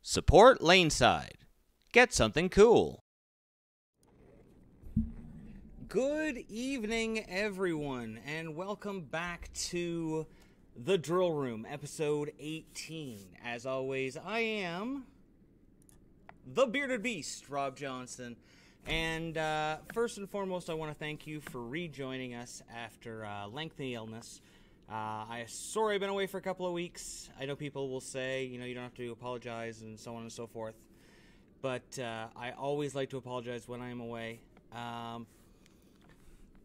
Support Laneside. Get something cool. Good evening, everyone, and welcome back to The Drill Room, episode 18. As always, I am the Bearded Beast, Rob Johnson. And first and foremost, I want to thank you for rejoining us after lengthy illness. I'm sorry I've been away for a couple of weeks. I know people will say, you don't have to apologize and so on and so forth. But I always like to apologize when I'm away.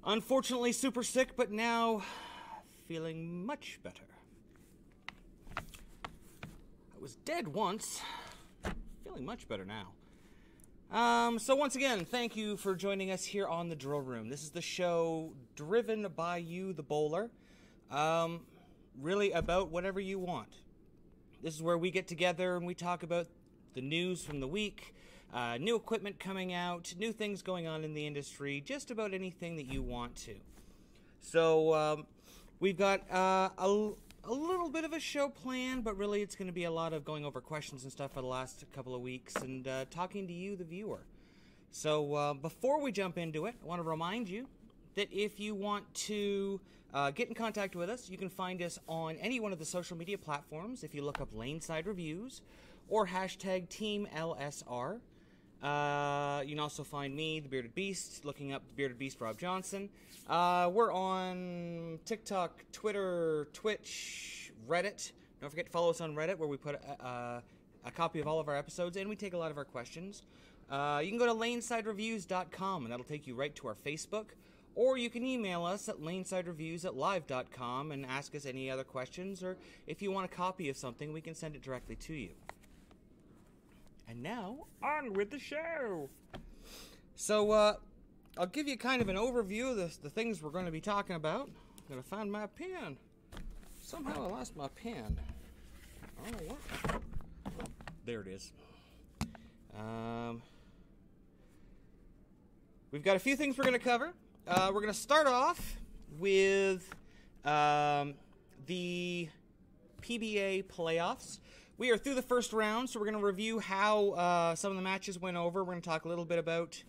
Unfortunately, super sick, but now feeling much better. I was dead once. Feeling much better now. So once again, thank you for joining us here on The Drill Room. This is the show driven by you, the bowler. Really about whatever you want. This is where we get together and we talk about the news from the week, new equipment coming out, new things going on in the industry, just about anything that you want to. So, we've got a little bit of a show planned, but really it's going to be a lot of going over questions and stuff for the last couple of weeks and talking to you, the viewer. So, before we jump into it, I want to remind you that if you want to get in contact with us, you can find us on any one of the social media platforms if you look up Laneside Reviews or hashtag TEAMLSR. You can also find me, the Bearded Beast, looking up the Bearded Beast Rob Johnson. We're on TikTok, Twitter, Twitch, Reddit. Don't forget to follow us on Reddit, where we put a copy of all of our episodes and we take a lot of our questions. You can go to lanesidereviews.com and that'll take you right to our Facebook. Or you can email us at lanesidereviews@live.com and ask us any other questions, or if you want a copy of something, we can send it directly to you. And now, on with the show! So, I'll give you kind of an overview of the things we're going to be talking about. I'm going to find my pen. Somehow I lost my pen. I don't know what. There it is. We've got a few things we're going to cover. We're going to start off with the PBA Playoffs. We are through the first round, so we're going to review how some of the matches went over. We're going to talk a little bit about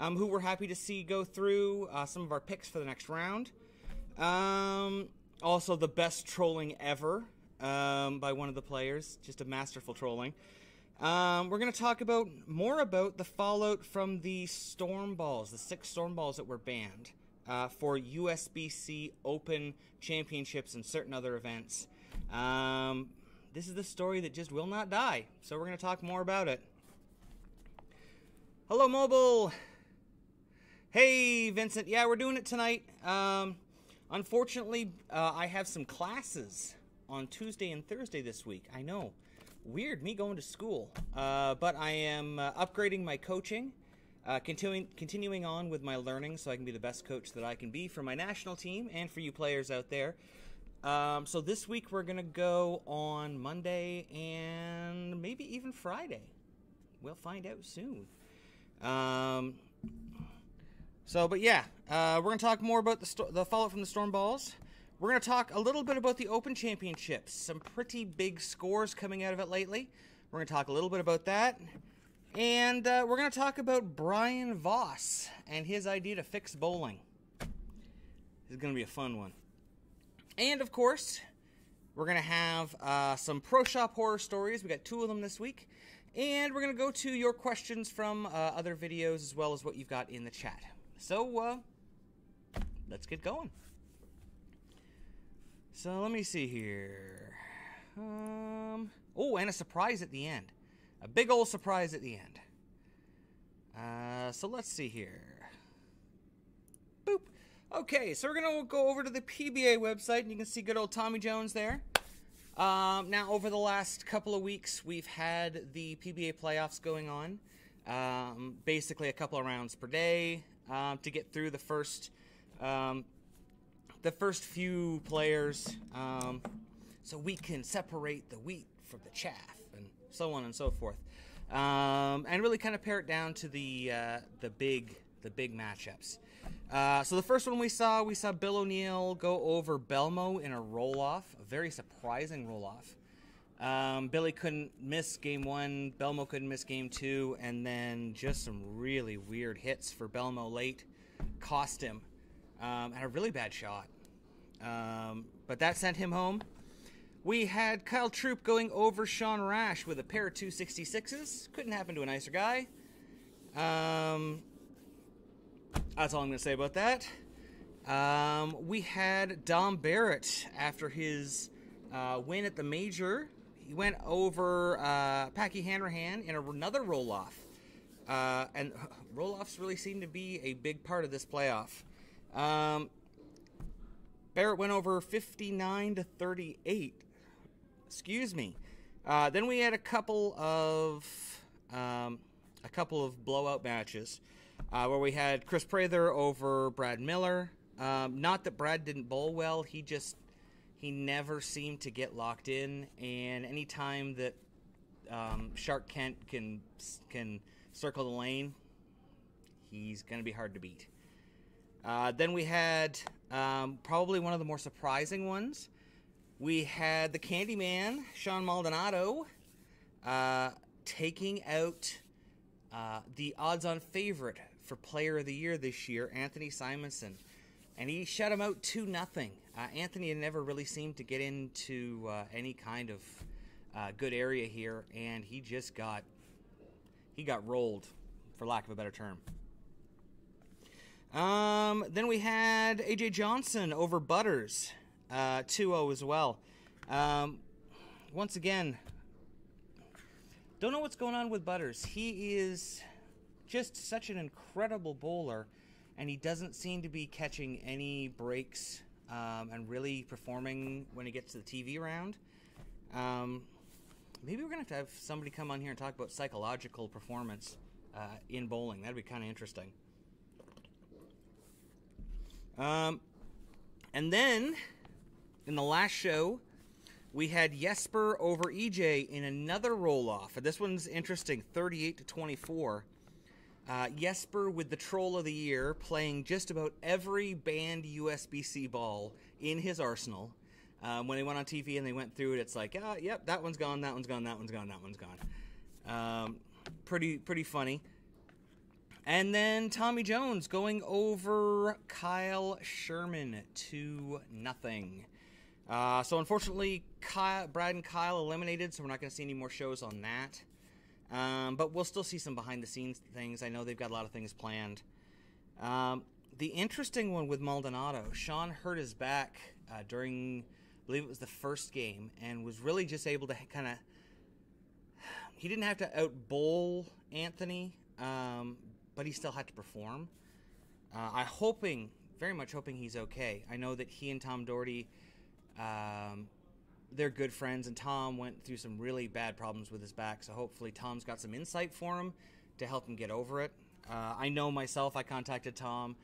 who we're happy to see go through, some of our picks for the next round. Also, the best trolling ever by one of the players. Just a masterful trolling. We're going to talk more about the fallout from the storm balls, the 6 storm balls that were banned for USBC Open Championships and certain other events. This is the story that just will not die, so we're going to talk more about it. Hello, Mobile! Hey, Vincent. Yeah, we're doing it tonight. Unfortunately, I have some classes on Tuesday and Thursday this week. I know. Weird, me going to school, but I am upgrading my coaching, continuing on with my learning so I can be the best coach that I can be for my national team and for you players out there. So this week we're going to go on Monday and maybe even Friday. We'll find out soon. But yeah, we're going to talk more about the fallout from the storm balls. We're going to talk a little bit about the Open Championships. Some pretty big scores coming out of it lately. We're going to talk a little bit about that. And we're going to talk about Brian Voss and his idea to fix bowling. This is going to be a fun one. And, of course, we're going to have some Pro Shop horror stories. We got 2 of them this week. And we're going to go to your questions from other videos as well as what you've got in the chat. So, let's get going. So let me see here. Oh, and a surprise at the end. A big old surprise at the end. So let's see here. Boop. Okay, so we're going to go over to the PBA website, and you can see good old Tommy Jones there. Now, over the last couple of weeks, we've had the PBA playoffs going on. Basically, a couple of rounds per day to get through the first few players, so we can separate the wheat from the chaff, and so on and so forth, and really kind of pare it down to the big matchups. So the first one we saw Bill O'Neill go over Belmo in a roll-off, a very surprising roll-off. Billy couldn't miss game 1. Belmo couldn't miss game 2. And then just some really weird hits for Belmo late. Cost him. And a really bad shot. But that sent him home. We had Kyle Troop going over Sean Rash with a pair of 266s. Couldn't happen to a nicer guy. That's all I'm going to say about that. We had Dom Barrett after his win at the major. He went over Packy Hanrahan in another roll-off. And roll-offs really seem to be a big part of this playoff. Barrett went over 59-38. Excuse me. Then we had a couple of blowout matches where we had Chris Prather over Brad Miller. Not that Brad didn't bowl well, he never seemed to get locked in, and any time that Shark Kent can circle the lane, he's going to be hard to beat. Then we had probably one of the more surprising ones. We had the Candyman, Sean Maldonado, taking out the odds-on favorite for Player of the Year this year, Anthony Simonson. And he shut him out 2-0. Anthony had never really seemed to get into any kind of good area here, and he got rolled, for lack of a better term. Then we had AJ Johnson over Butters, 2-0 as well. Once again, don't know what's going on with Butters. He is just such an incredible bowler, and he doesn't seem to be catching any breaks and really performing when he gets to the TV round. Maybe we're going to have somebody come on here and talk about psychological performance in bowling. That'd be kind of interesting. And then, in the last show, we had Jesper over EJ in another roll-off. This one's interesting, 38-24. Jesper with the Troll of the Year, playing just about every banned USBC ball in his arsenal. When they went on TV and they went through it, it's like, yep, that one's gone, that one's gone, that one's gone, that one's gone. Pretty funny. And then Tommy Jones going over Kyle Sherman 2-0. So unfortunately, Brad and Kyle eliminated, so we're not going to see any more shows on that. But we'll still see some behind-the-scenes things. I know they've got a lot of things planned. The interesting one with Maldonado, Sean hurt his back during, I believe it was the first game, and was really just able to kind of, he didn't have to out-bowl Anthony, but he still had to perform. Very much hoping he's okay. I know that he and Tom Doherty, they're good friends, and Tom went through some really bad problems with his back, so hopefully Tom's got some insight for him to help him get over it. I know myself, I contacted Tom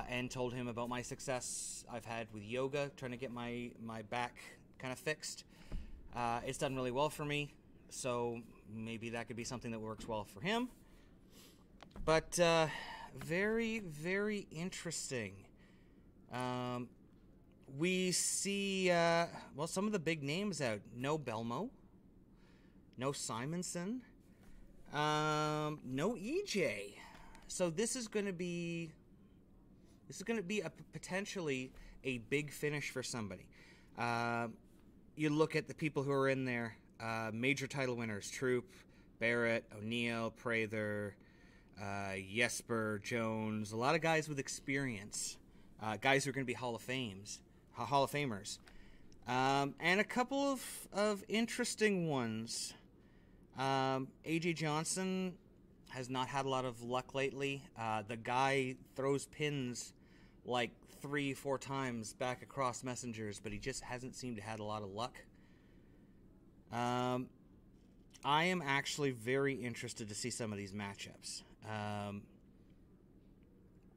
and told him about my success I've had with yoga, trying to get my back kind of fixed. It's done really well for me, so maybe that could be something that works well for him. But very, very interesting. We see, some of the big names out. No Belmo. No Simonson. No EJ. So this is going to be potentially a big finish for somebody. You look at the people who are in there. Major title winners. Troop, Barrett, O'Neill, Prather, Jesper, Jones. A lot of guys with experience. Guys who are going to be Hall of Famers. And a couple of interesting ones. AJ Johnson has not had a lot of luck lately. The guy throws pins like 3-4 times back across messengers, but he just hasn't seemed to have a lot of luck. I am actually very interested to see some of these matchups.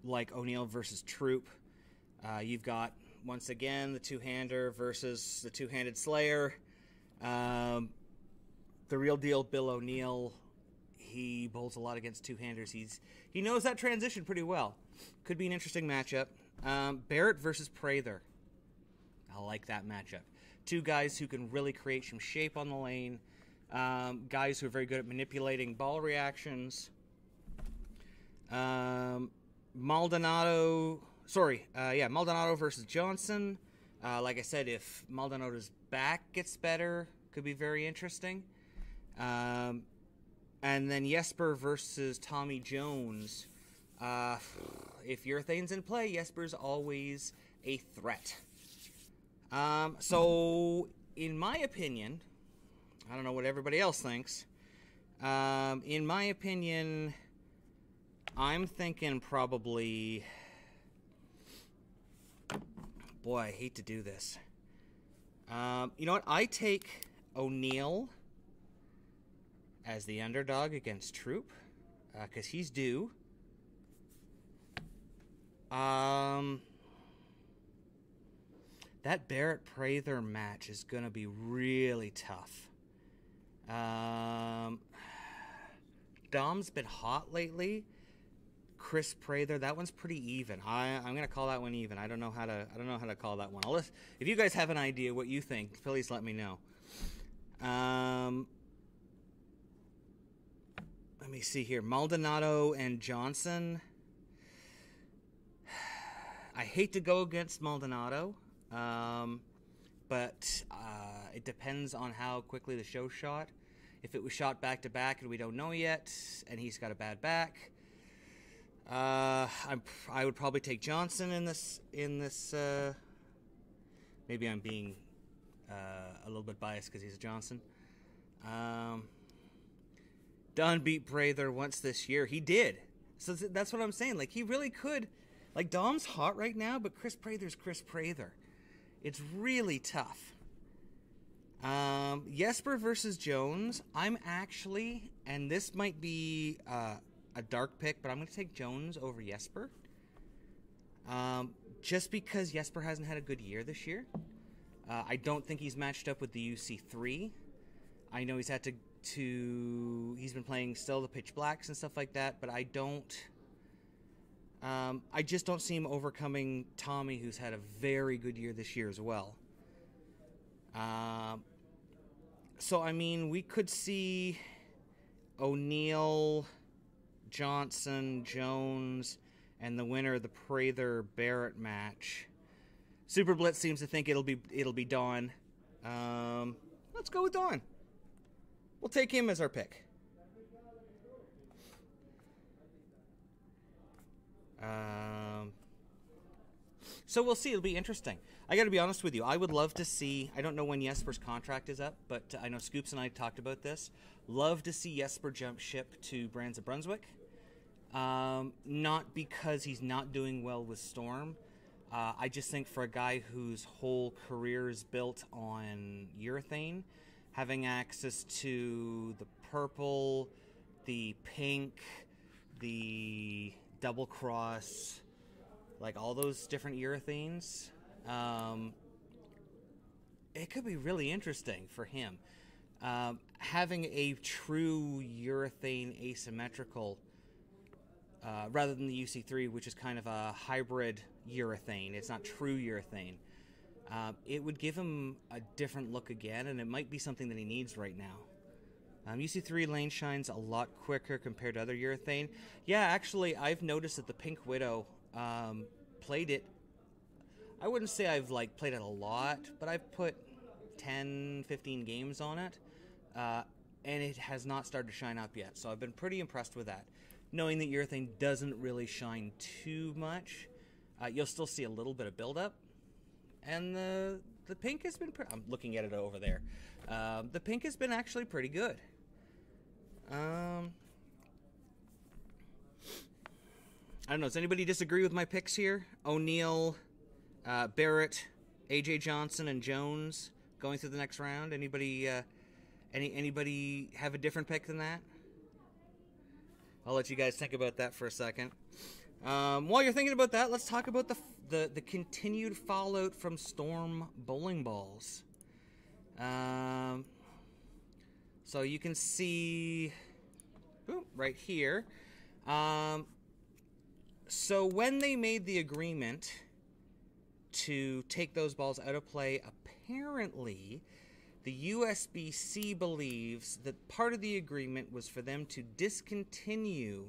Like O'Neill versus Troop. You've got, once again, the two-hander versus the two-handed Slayer. The real deal, Bill O'Neill, he bowls a lot against two-handers. He knows that transition pretty well. Could be an interesting matchup. Barrett versus Prather. I like that matchup. Two guys who can really create some shape on the lane. Guys who are very good at manipulating ball reactions. Maldonado versus Johnson. Like I said, if Maldonado's back gets better, could be very interesting. And then Jesper versus Tommy Jones. If Urethane's in play, Jesper's always a threat. So, in my opinion, I don't know what everybody else thinks. In my opinion, I'm thinking probably... Boy, I hate to do this. You know what? I take O'Neill as the underdog against Troop, because he's due. That Barrett-Prather match is going to be really tough. Dom's been hot lately. Chris Prather, that one's pretty even. I'm going to call that one even. I don't know how to call that one. If you guys have an idea what you think, please let me know. Let me see here. Maldonado and Johnson. I hate to go against Maldonado, but it depends on how quickly the show's shot. If it was shot back-to-back and we don't know yet, and he's got a bad back, I would probably take Johnson in this. Maybe I'm being a little bit biased because he's a Johnson. Don beat Prather once this year. He did. So that's what I'm saying. Like, he really could. Like, Dom's hot right now, but Chris Prather's Chris Prather. It's really tough. Jesper versus Jones. I'm actually, and this might be a dark pick, but I'm going to take Jones over Jesper. Just because Jesper hasn't had a good year this year. I don't think he's matched up with the UC3. I know he's had he's been playing still the pitch blacks and stuff like that, but I just don't see him overcoming Tommy, who's had a very good year this year as well. So, I mean, we could see O'Neill, Johnson, Jones, and the winner of the Prather-Barrett match. Super Blitz seems to think it'll be Dawn. Let's go with Dawn. We'll take him as our pick. So we'll see. It'll be interesting. I got to be honest with you. I would love to see... I don't know when Jesper's contract is up, but I know Scoops and I talked about this. Love to see Jesper jump ship to Brands of Brunswick. Not because he's not doing well with Storm. I just think for a guy whose whole career is built on urethane, having access to the purple, the pink, the double cross, like all those different urethanes, it could be really interesting for him. Having a true urethane asymmetrical rather than the UC3, which is kind of a hybrid urethane. It's not true urethane. It would give him a different look again, and it might be something that he needs right now. UC3 lane shines a lot quicker compared to other urethane. Yeah, actually, I've noticed that the Pink Widow played it. I wouldn't say I've played it a lot, but I've put 10, 15 games on it, and it has not started to shine up yet. So I've been pretty impressed with that. Knowing that urethane doesn't really shine too much, you'll still see a little bit of buildup. And the pink has been... I'm looking at it over there. The pink has been actually pretty good. I don't know. Does anybody disagree with my picks here? O'Neill, Barrett, AJ Johnson, and Jones going through the next round. Anybody have a different pick than that? I'll let you guys think about that for a second. While you're thinking about that, let's talk about the continued fallout from Storm bowling balls. So you can see right here. So when they made the agreement to take those balls out of play. Apparently, the USBC believes that part of the agreement was for them to discontinue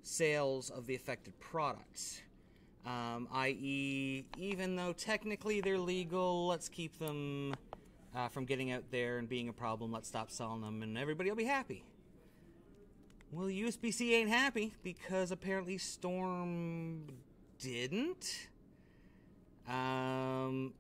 sales of the affected products. I.e., even though technically they're legal, let's keep them from getting out there and being a problem. Let's stop selling them and everybody will be happy. Well, USBC ain't happy because apparently Storm didn't. You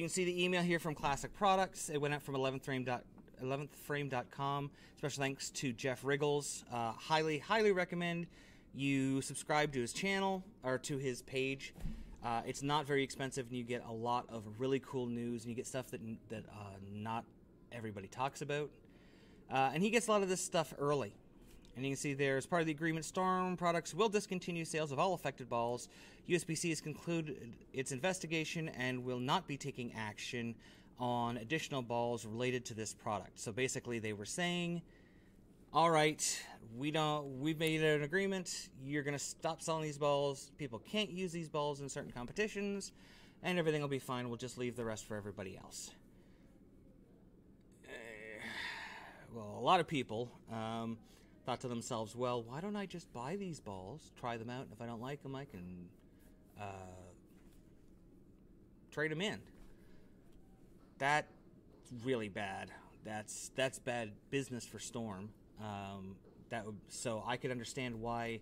can see the email here from Classic Products. It went out from 11thframe.com. Special thanks to Jeff Riggles. Highly recommend you subscribe to his channel or to his page. It's not very expensive, and you get a lot of really cool news, and you get stuff that not everybody talks about. And he gets a lot of this stuff early. And you can see there, as part of the agreement, Storm Products will discontinue sales of all affected balls. USBC has concluded its investigation and will not be taking action on additional balls related to this product. So basically, they were saying, all right, we've made an agreement. You're going to stop selling these balls. People can't use these balls in certain competitions, and everything will be fine. We'll just leave the rest for everybody else. Well, a lot of people thought to themselves, well, why don't I just buy these balls, try them out, and if I don't like them, I can trade them in. That's really bad. That's bad business for Storm. So I could understand why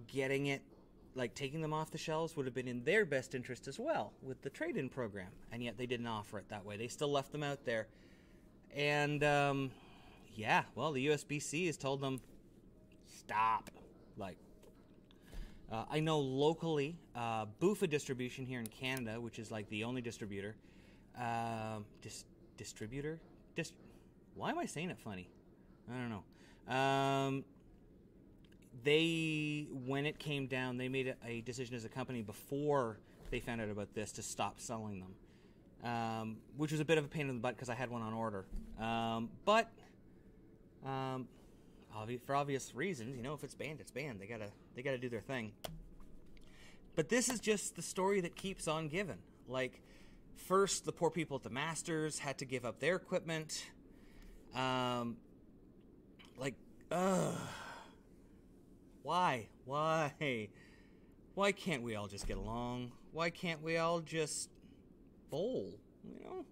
getting it, like taking them off the shelves, would have been in their best interest as well with the trade-in program, and yet they didn't offer it that way. They still left them out there. And, yeah, well, the USBC has told them, stop. Like, I know locally, Boofa Distribution here in Canada, which is like the only distributor, why am I saying it funny? I don't know. When it came down, they made a decision as a company before they found out about this to stop selling them. Which was a bit of a pain in the butt because I had one on order. But for obvious reasons, you know, if it's banned, it's banned. They gotta do their thing. But this is just the story that keeps on giving. Like, first, the poor people at the Masters had to give up their equipment. Why? Why can't we all just get along? Why can't we all just bowl, you know?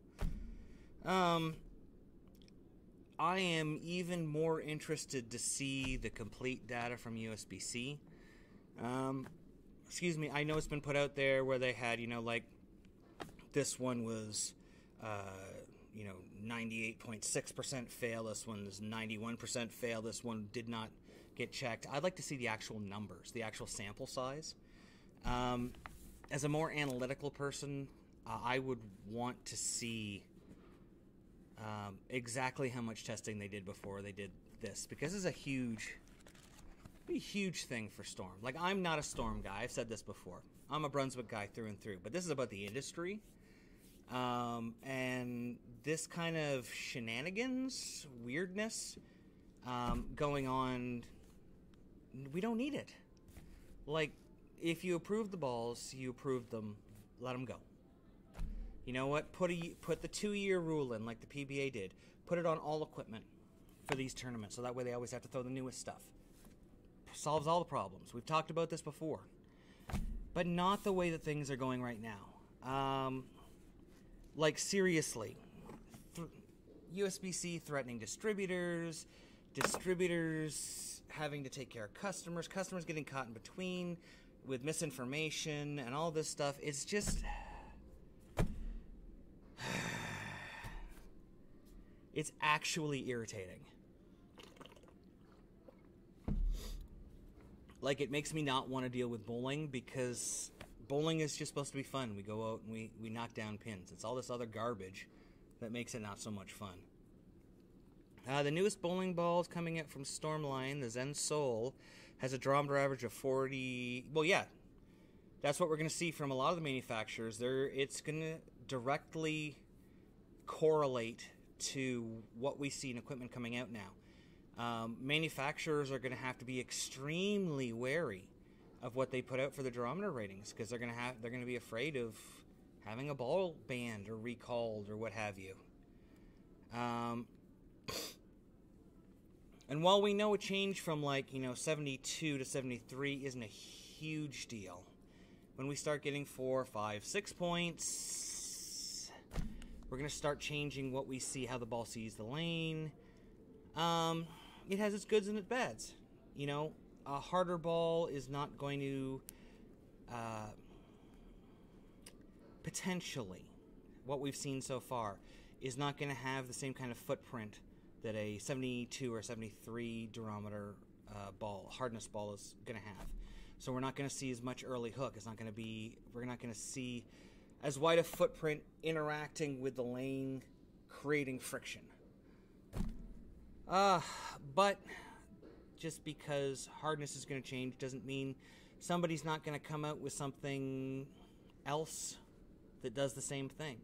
I am even more interested to see the complete data from USBC. Excuse me, I know it's been put out there where they had, you know, like, this one was, 98.6% fail, this one is 91% fail, this one did not get checked. I'd like to see the actual numbers, the actual sample size. As a more analytical person, I would want to see exactly how much testing they did before they did this, because this is a huge thing for Storm. Like, I'm not a Storm guy. I've said this before. I'm a Brunswick guy through and through, but this is about the industry. And this kind of shenanigans, weirdness going on, we don't need it. Like, if you approve the balls, you approve them, let them go. You know what? Put the 2-year rule in, like the PBA did. Put it on all equipment for these tournaments, so that way they always have to throw the newest stuff. Solves all the problems. We've talked about this before. But not the way that things are going right now. Like, seriously. USBC threatening distributors having to take care of customers getting caught in between with misinformation and all this stuff. It's just... it's actually irritating. Like, it makes me not want to deal with bowling, because bowling is just supposed to be fun. We go out and we knock down pins. It's all this other garbage that makes it not so much fun. The newest bowling balls coming out from Stormline, the Zen Soul, has a drop average of 40... Well, yeah. That's what we're going to see from a lot of the manufacturers. It's going to directly correlate to what we see in equipment coming out now. Manufacturers are going to have to be extremely wary of what they put out for the durometer ratings, because they're gonna be afraid of having a ball banned or recalled or what have you. And while we know a change from 72 to 73 isn't a huge deal, when we start getting 4, 5, 6 points, we're going to start changing what we see, how the ball sees the lane. It has its goods and its bads. A harder ball is not going to, potentially, what we've seen so far, is not going to have the same kind of footprint that a 72 or 73 durometer hardness ball is going to have. So we're not going to see as much early hook. We're not going to see as wide a footprint interacting with the lane, creating friction. But just because hardness is going to change doesn't mean somebody's not going to come out with something else that does the same thing.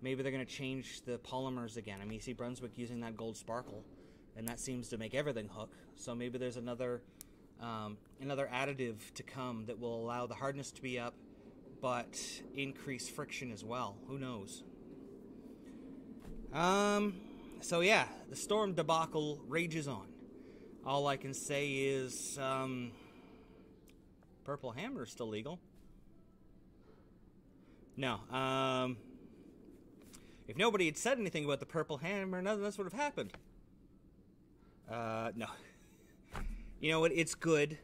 Maybe they're going to change the polymers again. You see Brunswick using that gold sparkle, and that seems to make everything hook. So maybe there's another additive to come that will allow the hardness to be up, but increase friction as well. Who knows? So yeah, the Storm debacle rages on. All I can say is, Purple Hammer is still legal. No, if nobody had said anything about the Purple Hammer, none of this would have happened. No. You know what? It's good.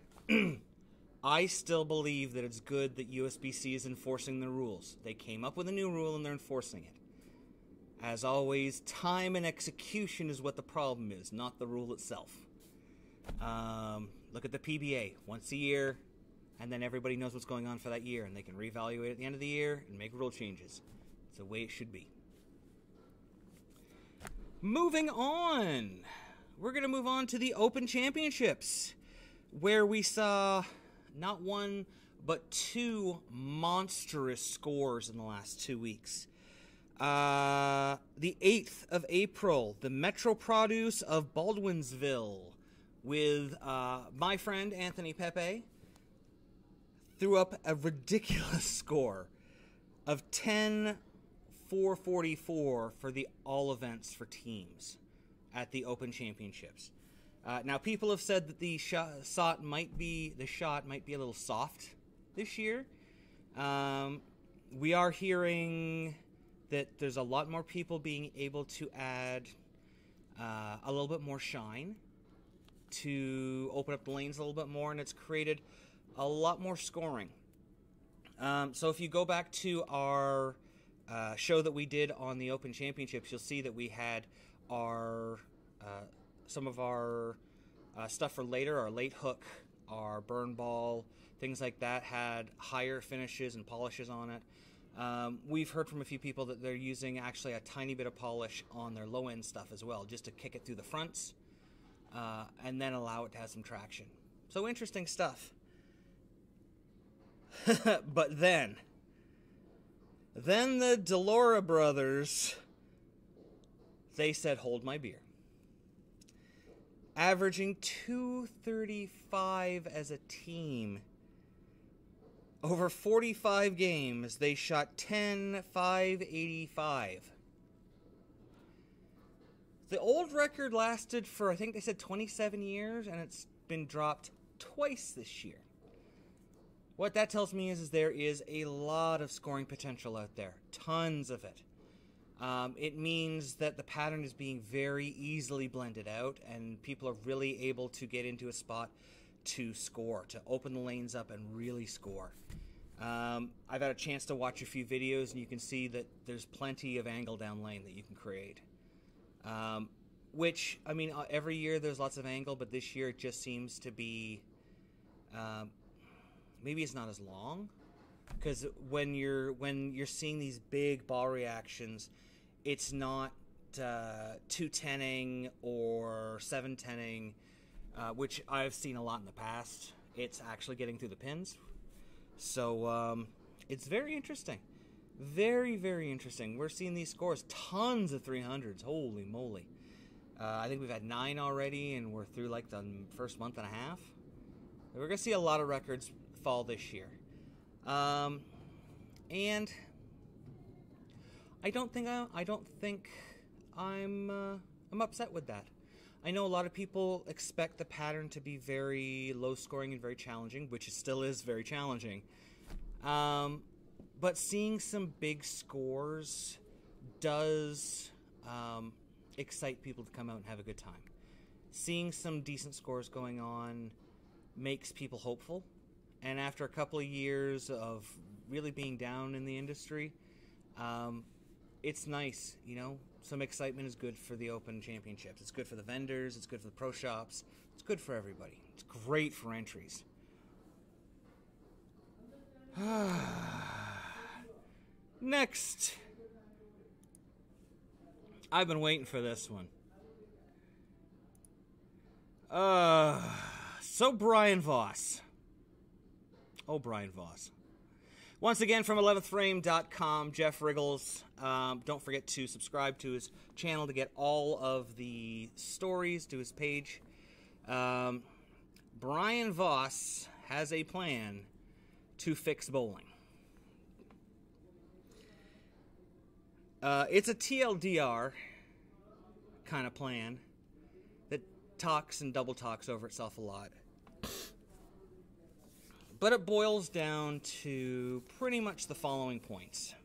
I still believe that it's good that USBC is enforcing the rules. They came up with a new rule and they're enforcing it. As always, time and execution is what the problem is, not the rule itself. Look at the PBA. Once a year, and then everybody knows what's going on for that year, and they can reevaluate at the end of the year and make rule changes. It's the way it should be. Moving on. We're going to move on to the Open Championships, where we saw not one, but 2 monstrous scores in the last 2 weeks. The 8th of April, the Metro Produce of Baldwinsville, with my friend Anthony Pepe, threw up a ridiculous score of 10,444 for the all events for teams at the Open Championships. Now, people have said that the shot might be a little soft this year. We are hearing that there's a lot more people being able to add a little bit more shine to open up the lanes a little bit more, and it's created a lot more scoring. So if you go back to our show that we did on the Open Championships, you'll see that we had our some of our stuff for later, our late hook, our burn ball, things like that had higher finishes and polishes on it. We've heard from a few people that they're using actually a tiny bit of polish on their low end stuff as well, just to kick it through the fronts and then allow it to have some traction. So interesting stuff. But then the Delora brothers, they said, hold my beer. Averaging 235 as a team. Over 45 games, they shot 10,585. The old record lasted for, I think they said 27 years, and it's been dropped twice this year. What that tells me is there is a lot of scoring potential out there. Tons of it. It means that the pattern is being very easily blended out, and people are really able to get into a spot to score, to open the lanes up and really score. I've had a chance to watch a few videos, and you can see that there's plenty of angle down lane that you can create. Which, I mean, every year there's lots of angle, but this year it just seems to be... maybe it's not as long, because when you're seeing these big ball reactions, it's not 210ing or 710ing, which I've seen a lot in the past. It's actually getting through the pins. So it's very interesting. Very, very interesting. We're seeing these scores, tons of 300s. Holy moly. I think we've had 9 already, and we're through like the first month and a half. We're going to see a lot of records fall this year. And I don't think I'm upset with that. I know a lot of people expect the pattern to be very low scoring and very challenging, which it still is very challenging. But seeing some big scores does excite people to come out and have a good time. Seeing some decent scores going on makes people hopeful. And after a couple of years of really being down in the industry, it's nice, you know. Some excitement is good for the Open Championships. It's good for the vendors. It's good for the pro shops. It's good for everybody. It's great for entries. Next. I've been waiting for this one. So Brian Voss. Oh, Brian Voss. Once again, from 11thframe.com, Jeff Riggles. Don't forget to subscribe to his channel to get all of the stories to his page. Brian Voss has a plan to fix bowling. It's a TLDR kind of plan that talks and double talks over itself a lot. But it boils down to pretty much the following points.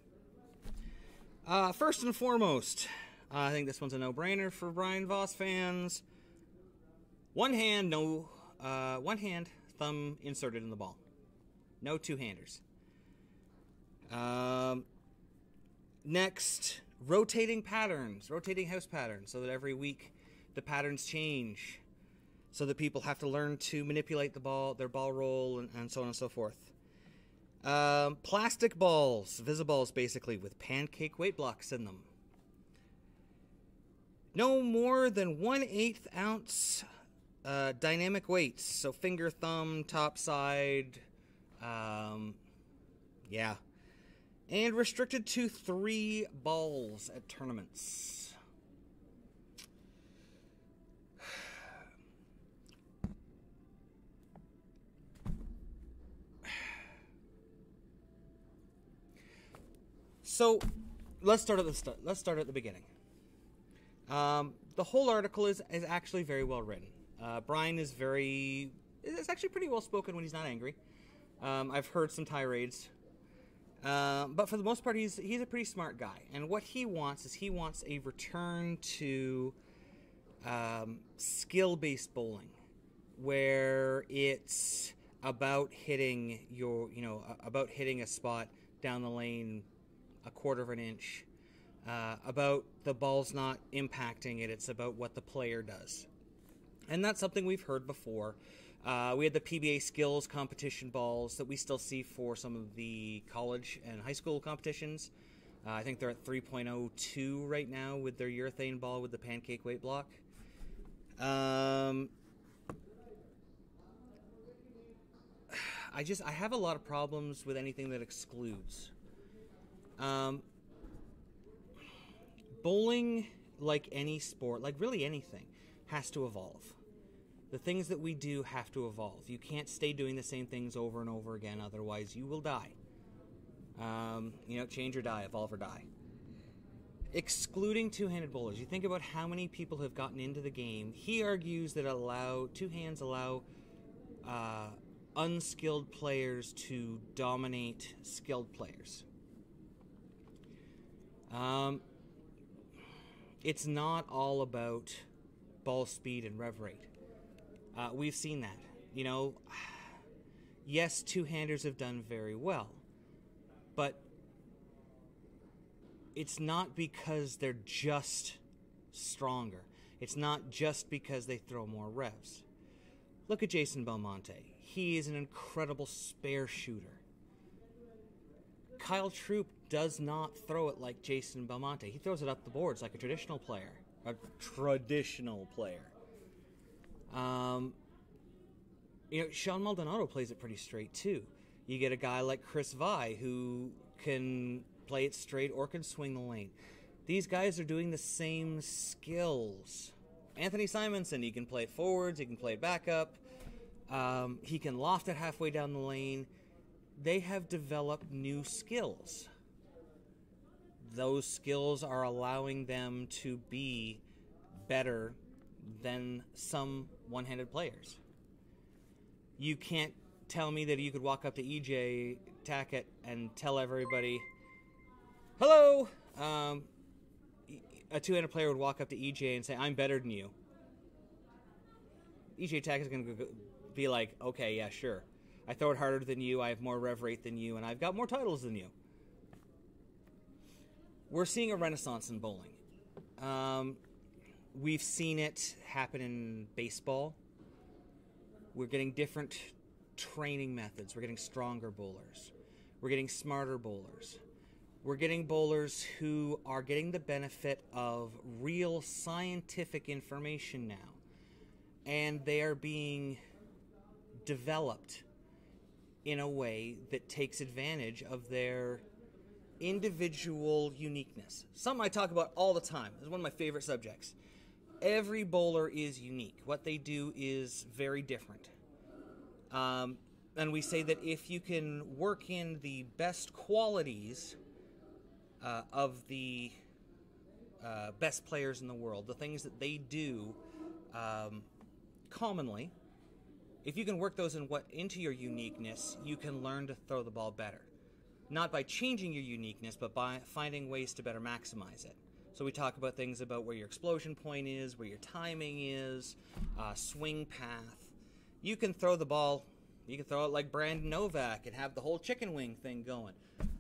First and foremost, I think this one's a no-brainer for Brian Voss fans. One hand, thumb inserted in the ball. No two-handers. Next, rotating patterns, rotating house patterns, so that every week the patterns change, so that people have to learn to manipulate the ball, their ball roll, and so on and so forth. Plastic balls, visiballs basically, with pancake weight blocks in them. No more than 1/8 ounce dynamic weights, so finger, thumb, top side, yeah. And restricted to 3 balls at tournaments. So, let's start at the beginning. The whole article is actually very well written. Brian is actually pretty well spoken when he's not angry. I've heard some tirades. But for the most part, he's a pretty smart guy. And what he wants is a return to skill-based bowling, where it's about hitting about hitting a spot down the lane 1/4 of an inch, about the ball's not impacting it. It's about what the player does. And that's something we've heard before. We had the PBA skills competition balls that we still see for some of the college and high school competitions. I think they're at 3.02 right now with their urethane ball with the pancake weight block. I have a lot of problems with anything that excludes. Bowling, like any sport, like really anything, has to evolve. The things that we do have to evolve. You can't stay doing the same things over and over again, otherwise you will die. Change or die, evolve or die. Excluding two-handed bowlers, you think about how many people have gotten into the game. He argues that two hands allow unskilled players to dominate skilled players. It's not all about ball speed and rev rate. We've seen that. Yes, two-handers have done very well, but it's not because they're just stronger. It's not just because they throw more revs. Look at Jason Belmonte. He is an incredible spare shooter. Kyle Troop does not throw it like Jason Belmonte. He throws it up the boards like a traditional player. Sean Maldonado plays it pretty straight too. You get a guy like Chris Vi who can play it straight or can swing the lane. These guys are doing the same skills. Anthony Simonson, he can play it forwards, he can play it back up. He can loft it halfway down the lane. They have developed new skills. Those skills are allowing them to be better than some one-handed players. You can't tell me that you could walk up to EJ Tackett and tell everybody, hello! A two-handed player would walk up to EJ and say, I'm better than you. EJ Tackett's going to be like, okay, yeah, sure. I throw it harder than you, I have more rev rate than you, and I've got more titles than you. We're seeing a renaissance in bowling. We've seen it happen in baseball. We're getting different training methods. We're getting stronger bowlers. We're getting smarter bowlers. We're getting bowlers who are getting the benefit of real scientific information now. And they are being developed in a way that takes advantage of their individual uniqueness. Something I talk about all the time. It's one of my favorite subjects. Every bowler is unique. What they do is very different. And we say that if you can work in the best qualities of the best players in the world, the things that they do commonly, if you can work those into your uniqueness, you can learn to throw the ball better. Not by changing your uniqueness, but by finding ways to better maximize it. So we talk about things about where your explosion point is, where your timing is, swing path. You can throw the ball, you can throw it like Brandon Novak and have the whole chicken wing thing going.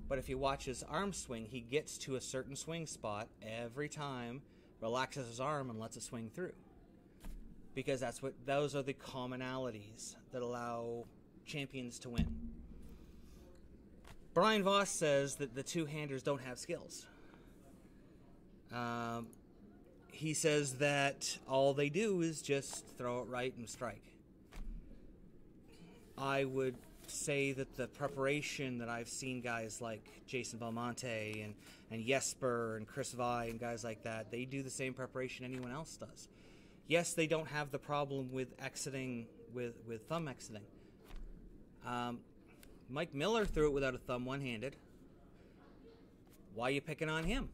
But if you watch his arm swing, he gets to a certain swing spot every time, relaxes his arm and lets it swing through. Because those are the commonalities that allow champions to win. Brian Voss says that the two-handers don't have skills. He says that all they do is just throw it right and strike. I would say that the preparation that I've seen guys like Jason Belmonte and Jesper and Chris Vi and guys like that, they do the same preparation anyone else does. Yes, they don't have the problem with exiting, with thumb exiting. Mike Miller threw it without a thumb one-handed. Why are you picking on him?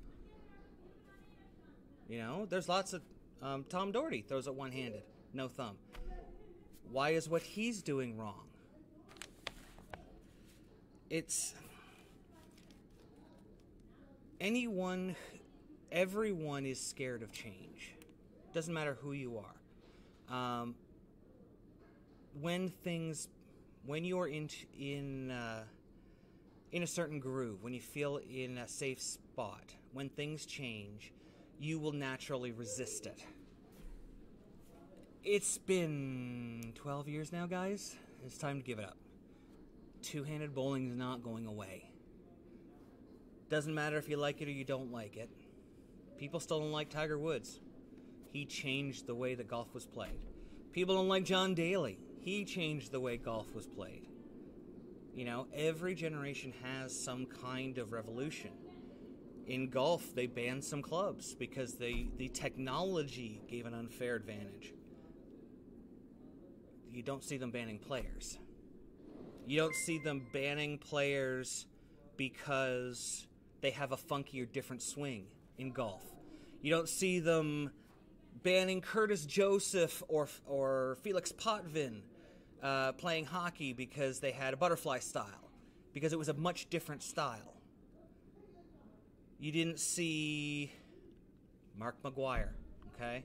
You know, there's lots of... Tom Doherty throws it one-handed, no thumb. Why is what he's doing wrong? It's... Everyone is scared of change. Doesn't matter who you are. When you're in a certain groove, when you feel in a safe spot, when things change, you will naturally resist it. It's been 12 years now, guys. It's time to give it up. Two-handed bowling is not going away. Doesn't matter if you like it or you don't like it. People still don't like Tiger Woods. He changed the way that golf was played. People don't like John Daly. He changed the way golf was played. You know, every generation has some kind of revolution. In golf, they banned some clubs because the technology gave an unfair advantage. You don't see them banning players. You don't see them banning players because they have a funky or different swing in golf. You don't see them banning Curtis Joseph or Felix Potvin playing hockey because they had a butterfly style, because it was a much different style. You didn't see Mark McGuire, okay?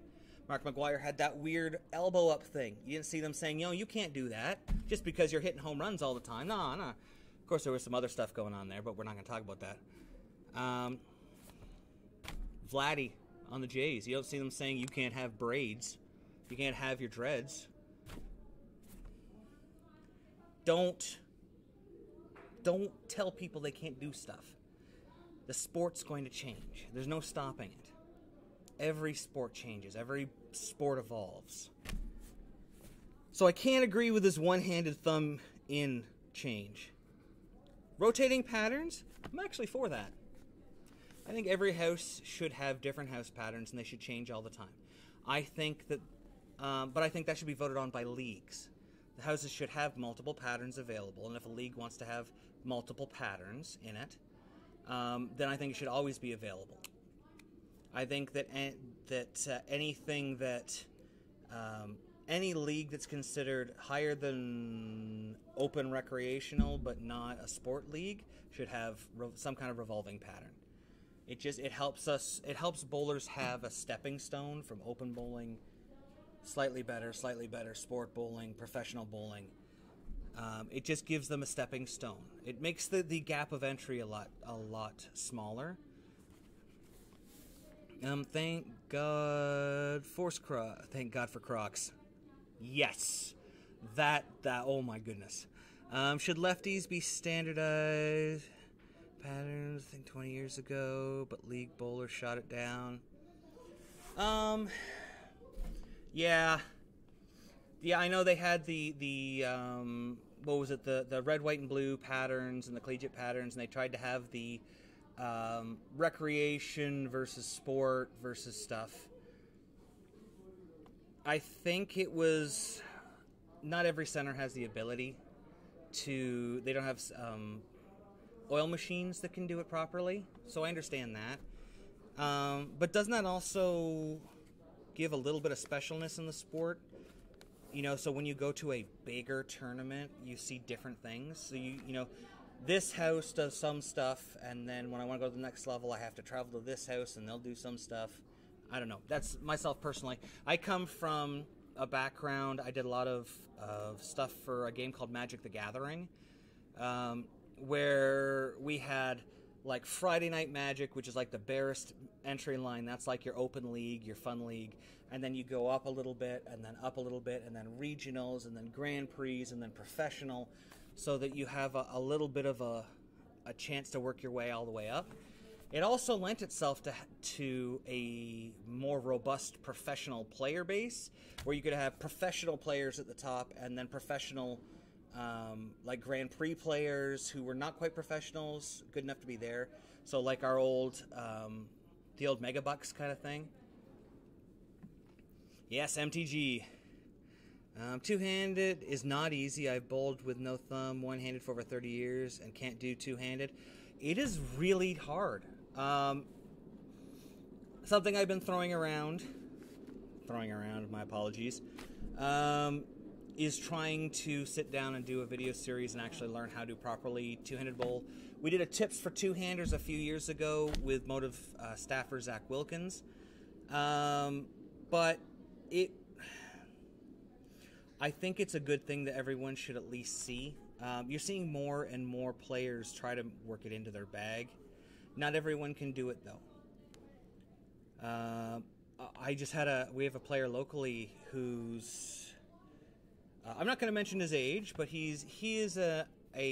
Mark McGuire had that weird elbow up thing. You didn't see them saying, you can't do that just because you're hitting home runs all the time. No. Of course, there was some other stuff going on there, but we're not going to talk about that. Vladdy on the Jays. You don't see them saying you can't have braids. You can't have your dreads. Don't tell people they can't do stuff. The sport's going to change. There's no stopping it. Every sport changes. Every sport evolves. So I can't agree with this one-handed thumb in change. Rotating patterns? I'm actually for that. I think every house should have different house patterns, and they should change all the time. I think that, but I think that should be voted on by leagues. The houses should have multiple patterns available, and if a league wants to have multiple patterns in it, then I think it should always be available. I think that anything that any league that's considered higher than open recreational but not a sport league should have some kind of revolving pattern. It helps bowlers have a stepping stone from open bowling, slightly better, sport bowling, professional bowling. It just gives them a stepping stone. It makes the gap of entry a lot smaller. Thank God thank God for Crocs. Yes, that oh my goodness. Should lefties be standardized patterns? I think 20 years ago, but league bowlers shot it down. Yeah, I know they had the what was it, the red, white, and blue patterns and the collegiate patterns, and they tried to have the recreation versus sport versus stuff. I think it was not every center has the ability to. They don't have oil machines that can do it properly, so I understand that. But doesn't that also give a little bit of specialness in the sport? You know, so when you go to a bigger tournament, you see different things. So you know, this house does some stuff, and then when I want to go to the next level, I have to travel to this house, and they'll do some stuff. I don't know. That's myself personally. I come from a background. I did a lot of stuff for a game called Magic the Gathering, where we had like Friday Night Magic, which is like the barest entry line. That's like your open league, your fun league. And then you go up a little bit, and then up a little bit, and then regionals, and then Grand Prix, and then professional, so that you have a little bit of a chance to work your way all the way up. It also lent itself to a more robust professional player base, where you could have professional players at the top, and then professional like Grand Prix players who were not quite professionals, good enough to be there. So like our old, the old Megabucks kind of thing. Yes, MTG. Two-handed is not easy. I've bowled with no thumb, one-handed for over 30 years, and can't do two-handed. It is really hard. Something I've been throwing around, my apologies, is trying to sit down and do a video series and actually learn how to properly two-handed bowl. We did a tips for two-handers a few years ago with Motive staffer Zach Wilkins, but I think it's a good thing that everyone should at least see. You're seeing more and more players try to work it into their bag. Not everyone can do it, though. We have a player locally who's, I'm not going to mention his age, but he is a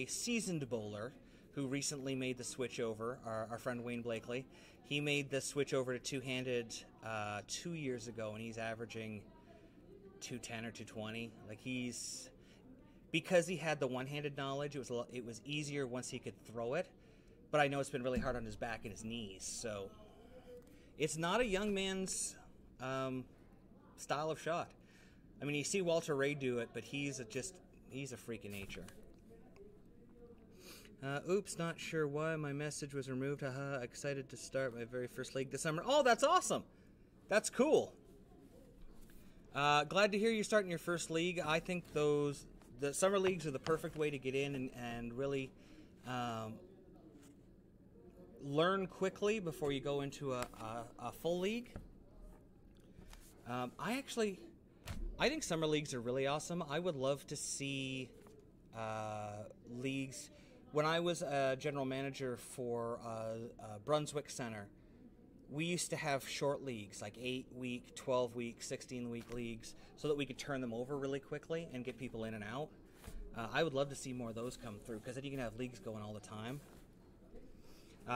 seasoned bowler who recently made the switch over, our friend Wayne Blakely. He made the switch over to two-handed 2 years ago, and he's averaging 210 or 220. Like, because he had the one-handed knowledge, it was easier once he could throw it. But I know it's been really hard on his back and his knees, so it's not a young man's style of shot. I mean, you see Walter Ray do it, but he's a freak of nature. Oops, not sure why my message was removed. Haha, excited to start my very first league this summer. Oh, that's awesome. That's cool. Glad to hear you're starting your first league. I think the summer leagues are the perfect way to get in and really learn quickly before you go into a full league. I think summer leagues are really awesome. I would love to see leagues. When I was a general manager for Brunswick Center, we used to have short leagues, like 8-week, 12-week, 16-week leagues, so that we could turn them over really quickly and get people in and out. I would love to see more of those come through, because then you can have leagues going all the time.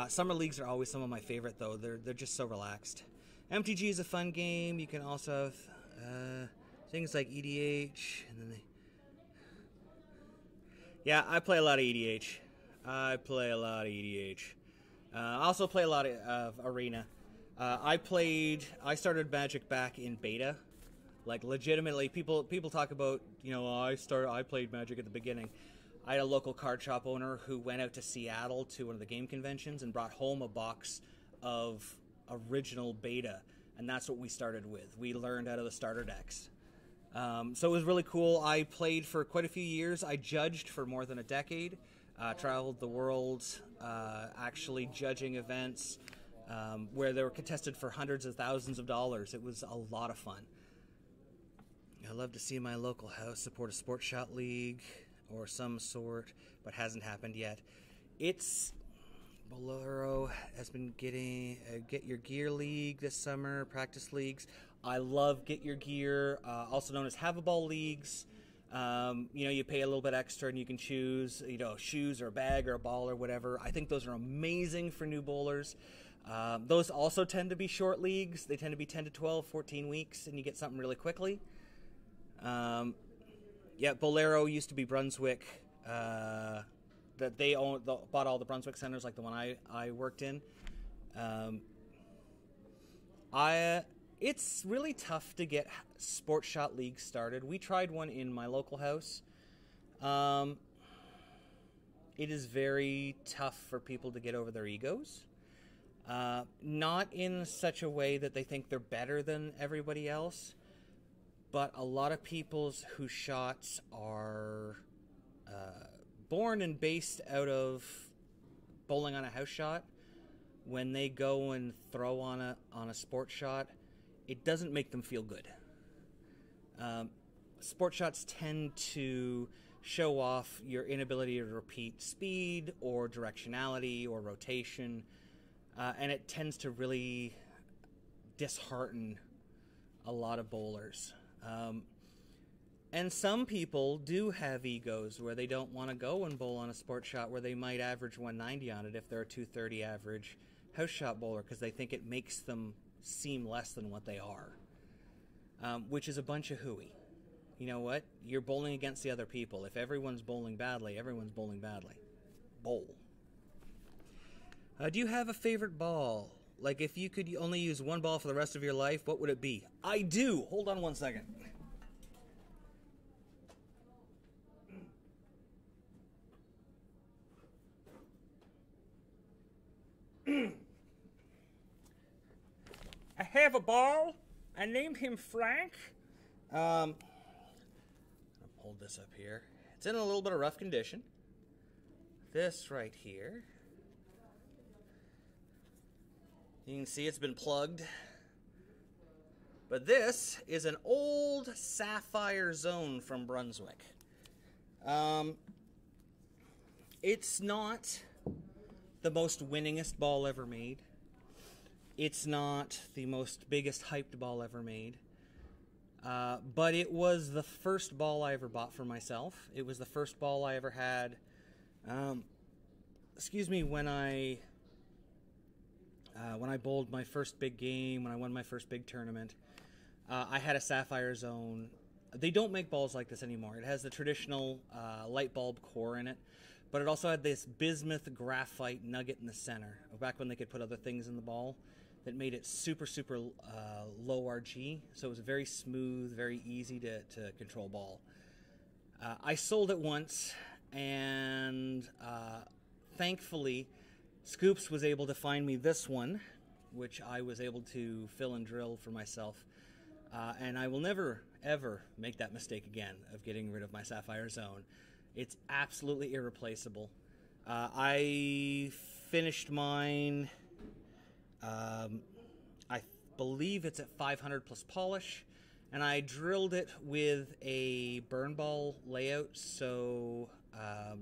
Summer leagues are always some of my favorite, though. They're just so relaxed. MTG is a fun game. You can also have things like EDH, and then yeah, I play a lot of EDH. I also play a lot of Arena. I started Magic back in beta Like, legitimately, people talk about, you know, I played Magic at the beginning. I had a local card shop owner who went out to Seattle to one of the game conventions and brought home a box of original beta, and that's what we started with. We learned out of the starter decks. So it was really cool. I played for quite a few years. I judged for more than a decade. Traveled the world, actually judging events where they were contested for hundreds of thousands of dollars. It was a lot of fun. I love to see my local house support a sports shot league or some sort, but hasn't happened yet. It's Bolero has been getting Get Your Gear League this summer, practice leagues. I love Get Your Gear, also known as Have a Ball leagues. You know, you pay a little bit extra and you can choose, you know, shoes or a bag or a ball or whatever. I think those are amazing for new bowlers. Those also tend to be short leagues. They tend to be 10 to 12, 14 weeks, and you get something really quickly. Yeah, Bolero used to be Brunswick. That they bought all the Brunswick centers, like the one I worked in. It's really tough to get sports shot leagues started. We tried one in my local house. It is very tough for people to get over their egos. Not in such a way that they think they're better than everybody else, but a lot of people's whose shots are born and based out of bowling on a house shot, when they go and throw on a sports shot, it doesn't make them feel good. Sport shots tend to show off your inability to repeat speed or directionality or rotation, and it tends to really dishearten a lot of bowlers. And some people do have egos where they don't want to go and bowl on a sport shot where they might average 190 on it if they're a 230 average house shot bowler, because they think it makes them seem less than what they are, which is a bunch of hooey. You know what? You're bowling against the other people. If everyone's bowling badly, everyone's bowling badly. Bowl. Do you have a favorite ball? Like, if you could only use one ball for the rest of your life, what would it be? I do! Hold on one second. I have a ball. I named him Frank. I'll hold this up here. It's in a little bit of rough condition. This right here. You can see it's been plugged. But this is an old Sapphire Zone from Brunswick. It's not the most winningest ball ever made. It's not the most biggest hyped ball ever made. But it was the first ball I ever bought for myself. It was the first ball I ever had. When I bowled my first big game, when I won my first big tournament, I had a Sapphire Zone. They don't make balls like this anymore. It has the traditional light bulb core in it, but it also had this bismuth graphite nugget in the center, back when they could put other things in the ball, that made it super, super low RG, so it was very smooth, very easy to control ball. I sold it once, and thankfully, Scoops was able to find me this one, which I was able to fill and drill for myself. And I will never, ever make that mistake again of getting rid of my Sapphire Zone. It's absolutely irreplaceable. I finished mine, I believe it's at 500 plus polish, and I drilled it with a burn ball layout, so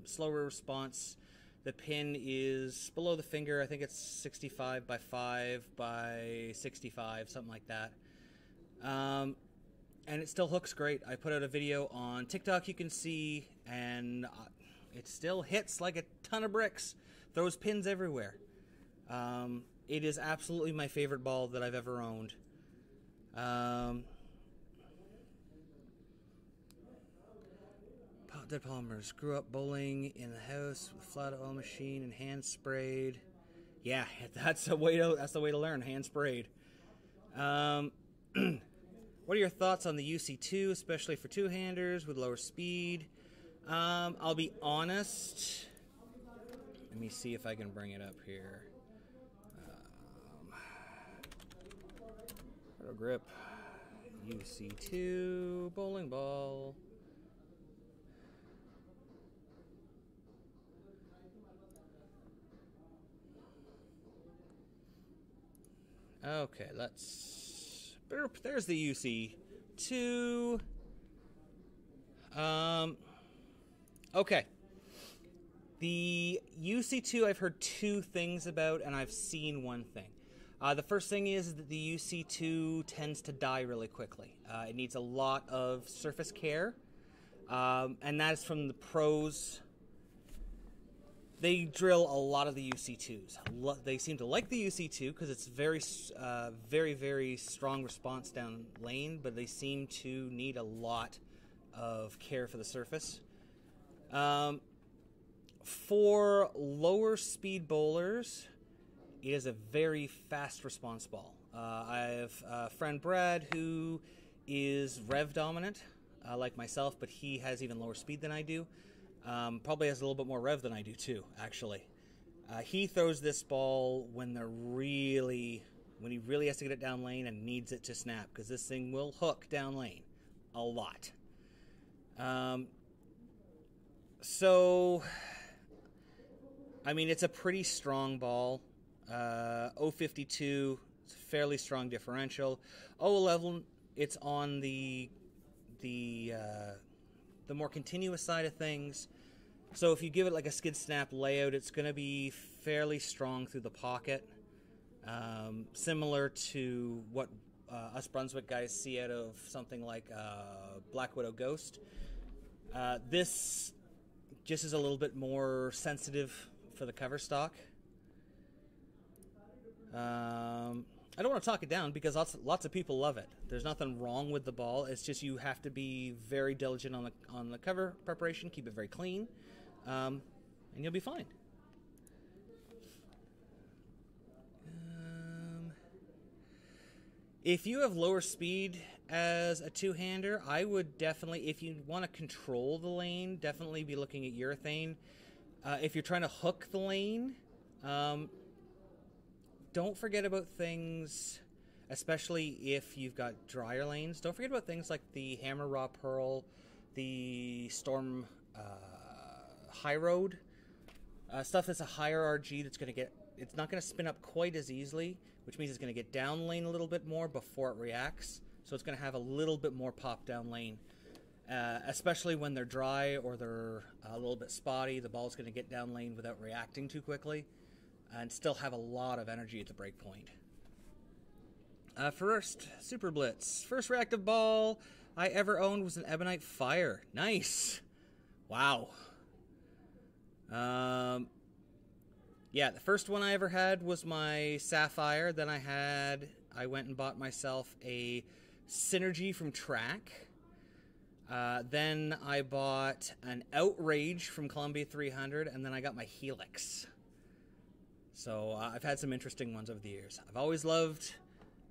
slower response. The pin is below the finger. I think it's 65 by 5 by 65, something like that. And it still hooks great. I put out a video on TikTok, you can see, and it still hits like a ton of bricks. Throws pins everywhere. It is absolutely my favorite ball that I've ever owned. Dead Palmers grew up bowling in the house with flat oil machine and hand sprayed. Yeah, that's the way to learn, hand sprayed. What are your thoughts on the UC2, especially for two-handers with lower speed? I'll be honest. Let me see if I can bring it up here. Auto grip, UC2, bowling ball. Okay, there's the UC2. Okay. The UC2 I've heard two things about, and I've seen one thing. The first thing is that the UC2 tends to die really quickly. It needs a lot of surface care, and that is from the pros. They drill a lot of the UC2s. They seem to like the UC2 because it's very, very strong response down lane, but they seem to need a lot of care for the surface. For lower speed bowlers, it is a very fast response ball. I have a friend Brad who is rev dominant, like myself, but he has even lower speed than I do. Probably has a little bit more rev than I do too, actually. He throws this ball when he really has to get it down lane and needs it to snap, because this thing will hook down lane a lot. So, I mean, it's a pretty strong ball. 052, it's a fairly strong differential. 011, it's on the more continuous side of things. So if you give it like a skid snap layout, it's going to be fairly strong through the pocket, similar to what us Brunswick guys see out of something like Black Widow Ghost. This just is a little bit more sensitive for the cover stock. I don't want to talk it down because lots of people love it. There's nothing wrong with the ball. It's just you have to be very diligent on the cover preparation, keep it very clean, and you'll be fine. If you have lower speed as a two-hander, I would definitely, if you want to control the lane, definitely be looking at urethane. If you're trying to hook the lane, don't forget about things, especially if you've got drier lanes. Don't forget about things like the Hammer Raw Pearl, the Storm High Road, stuff that's a higher RG that's going to get, it's not going to spin up quite as easily, which means it's going to get down lane a little bit more before it reacts. So it's going to have a little bit more pop down lane, especially when they're dry or they're a little bit spotty. The ball's going to get down lane without reacting too quickly and still have a lot of energy at the break point. First, Super Blitz. First reactive ball I ever owned was an Ebonite Fire. Nice. Wow. Yeah, the first one I ever had was my Sapphire. Then I went and bought myself a Synergy from Track. Then I bought an Outrage from Columbia 300, and then I got my Helix. So I've had some interesting ones over the years. I've always loved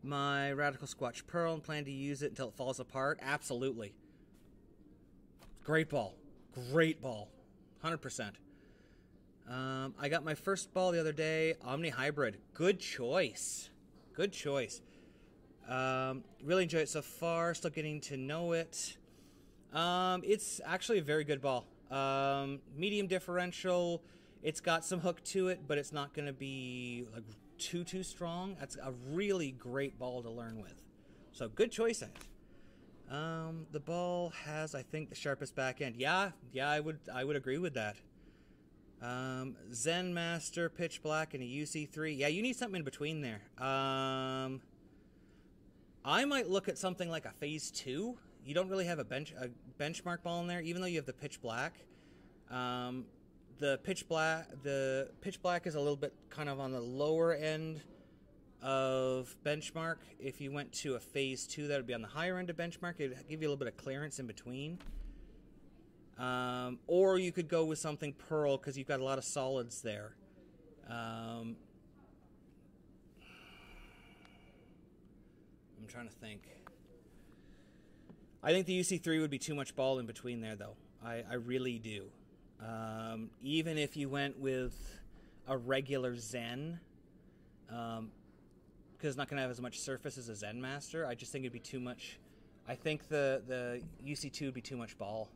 my Radical Squatch Pearl and plan to use it until it falls apart. Absolutely. Great ball. Great ball. 100%. I got my first ball the other day, Omni Hybrid. Good choice. Good choice. Really enjoy it so far. Still getting to know it. It's actually a very good ball. Medium differential. It's got some hook to it, but it's not going to be like too strong. That's a really great ball to learn with. So good choice at it. The ball has, I think, the sharpest back end. Yeah, I would agree with that. Zen Master, Pitch Black, and a UC3. Yeah, you need something in between there. I might look at something like a Phase 2. You don't really have a benchmark ball in there, even though you have the Pitch Black. The Pitch Black is a little bit kind of on the lower end of benchmark. If you went to a Phase 2, that would be on the higher end of benchmark. It would give you a little bit of clearance in between. Or you could go with something Pearl because you've got a lot of solids there. I'm trying to think. I think the UC3 would be too much ball in between there, though. I really do. Even if you went with a regular Zen, because it's not going to have as much surface as a Zen Master, I just think it'd be too much. I think the UC2 would be too much ball.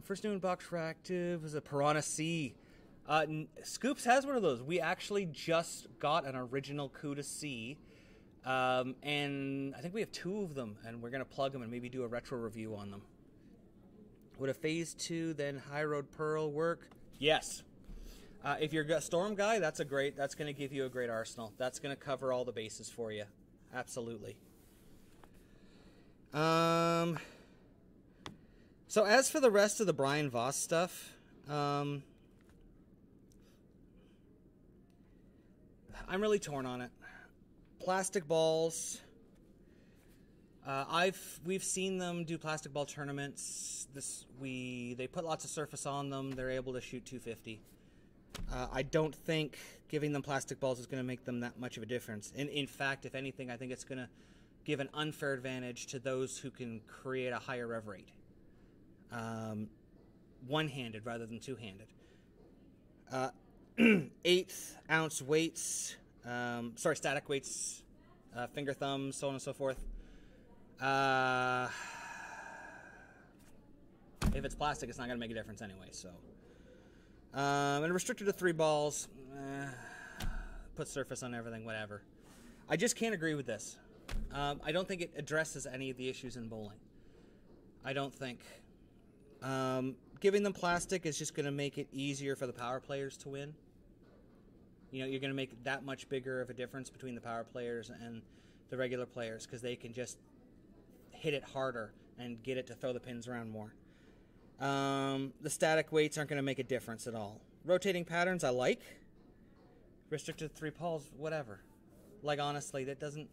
First new in box reactive was a Piranha C. Scoops has one of those. We actually just got an original Cuda C. And I think we have 2 of them, and we're going to plug them and maybe do a retro review on them. Would a Phase 2 then High Road Pearl work? Yes. If you're a Storm guy, that's going to give you a great arsenal. That's going to cover all the bases for you. Absolutely. So as for the rest of the Brian Voss stuff, I'm really torn on it. Plastic balls. We've seen them do plastic ball tournaments. They put lots of surface on them. They're able to shoot 250. I don't think giving them plastic balls is going to make them that much of a difference. In fact, if anything, I think it's going to give an unfair advantage to those who can create a higher rev rate. One-handed rather than two-handed. 1/8 ounce weights. Static weights, finger thumbs, so on and so forth. If it's plastic, it's not going to make a difference anyway, so. And restricted to 3 balls. Put surface on everything, whatever. I just can't agree with this. I don't think it addresses any of the issues in bowling. I don't think. Giving them plastic is just going to make it easier for the power players to win. You know, you're going to make that much bigger of a difference between the power players and the regular players because they can just hit it harder and get it to throw the pins around more. The static weights aren't going to make a difference at all. Rotating patterns I like. Restricted 3 balls, whatever. Like, honestly, that doesn't...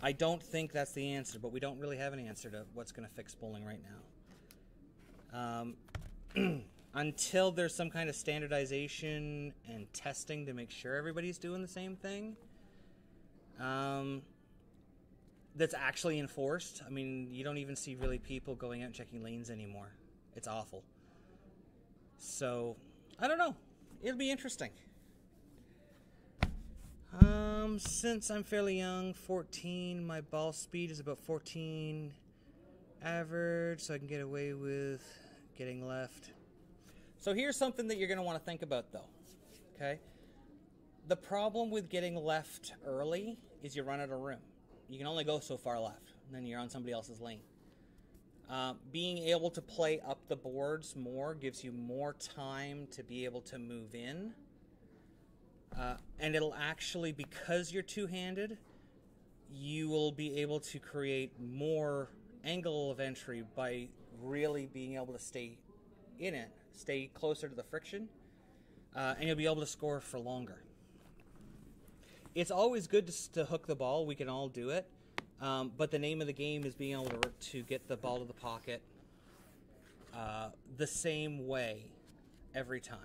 I don't think that's the answer, but we don't really have an answer to what's going to fix bowling right now. Until there's some kind of standardization and testing to make sure everybody's doing the same thing, that's actually enforced. I mean, you don't even see really people going out and checking lanes anymore. It's awful. So, I don't know. It'll be interesting. Since I'm fairly young, 14, my ball speed is about 14 average, so I can get away with getting left. So here's something that you're going to want to think about, though. Okay? The problem with getting left early is you run out of room. You can only go so far left, and then you're on somebody else's lane. Being able to play up the boards more gives you more time to be able to move in. And it'll actually, because you're two-handed, you will be able to create more angle of entry by really being able to stay in it, stay closer to the friction, and you'll be able to score for longer. It's always good to hook the ball. We can all do it. But the name of the game is being able to get the ball to the pocket the same way every time.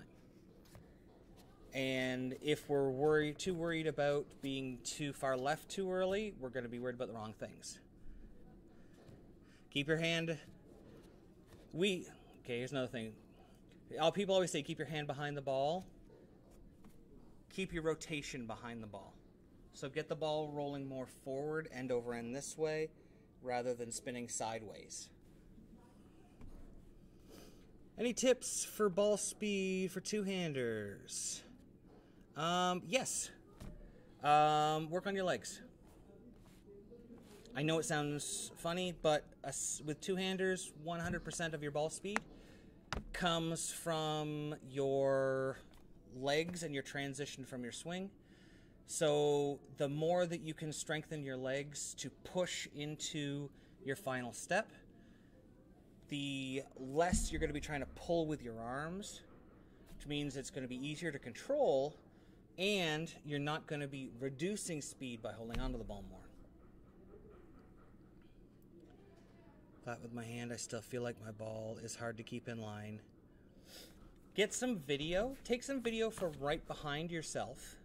And if we're too worried about being too far left too early, we're going to be worried about the wrong things. Keep your hand... Okay, here's another thing. People always say keep your hand behind the ball. Keep your rotation behind the ball. So get the ball rolling more forward, end over end this way, rather than spinning sideways. Any tips for ball speed for two-handers? Yes. Work on your legs. I know it sounds funny, but with two-handers, 100% of your ball speed comes from your legs and your transition from your swing. So the more that you can strengthen your legs to push into your final step, the less you're going to be trying to pull with your arms, which means it's going to be easier to control, and you're not going to be reducing speed by holding onto the ball more. But with my hand, I still feel like my ball is hard to keep in line. Get some video. Take some video from right behind yourself.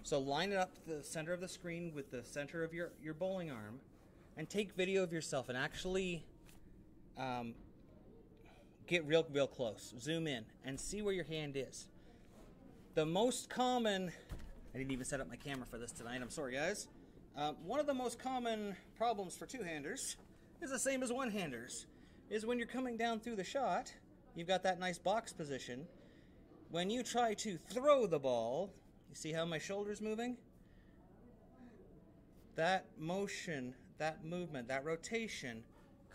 So line it up to the center of the screen with the center of your bowling arm, and take video of yourself and actually get real close. Zoom in and see where your hand is. The most common... I didn't even set up my camera for this tonight. I'm sorry, guys. One of the most common problems for two-handers is the same as one-handers. Is when you're coming down through the shot, you've got that nice box position. When you try to throw the ball, you see how my shoulder's moving? That motion, that movement, that rotation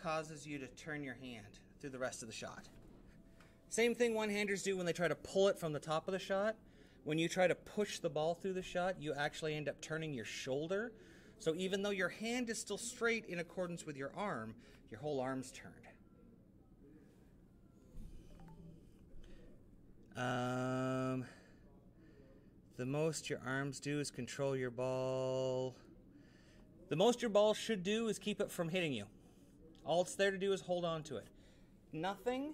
causes you to turn your hand through the rest of the shot. Same thing one-handers do when they try to pull it from the top of the shot. When you try to push the ball through the shot, you actually end up turning your shoulder. So even though your hand is still straight in accordance with your arm, your whole arm's turned. The most your arms do is control your ball. The most your ball should do is keep it from hitting you. All it's there to do is hold on to it. Nothing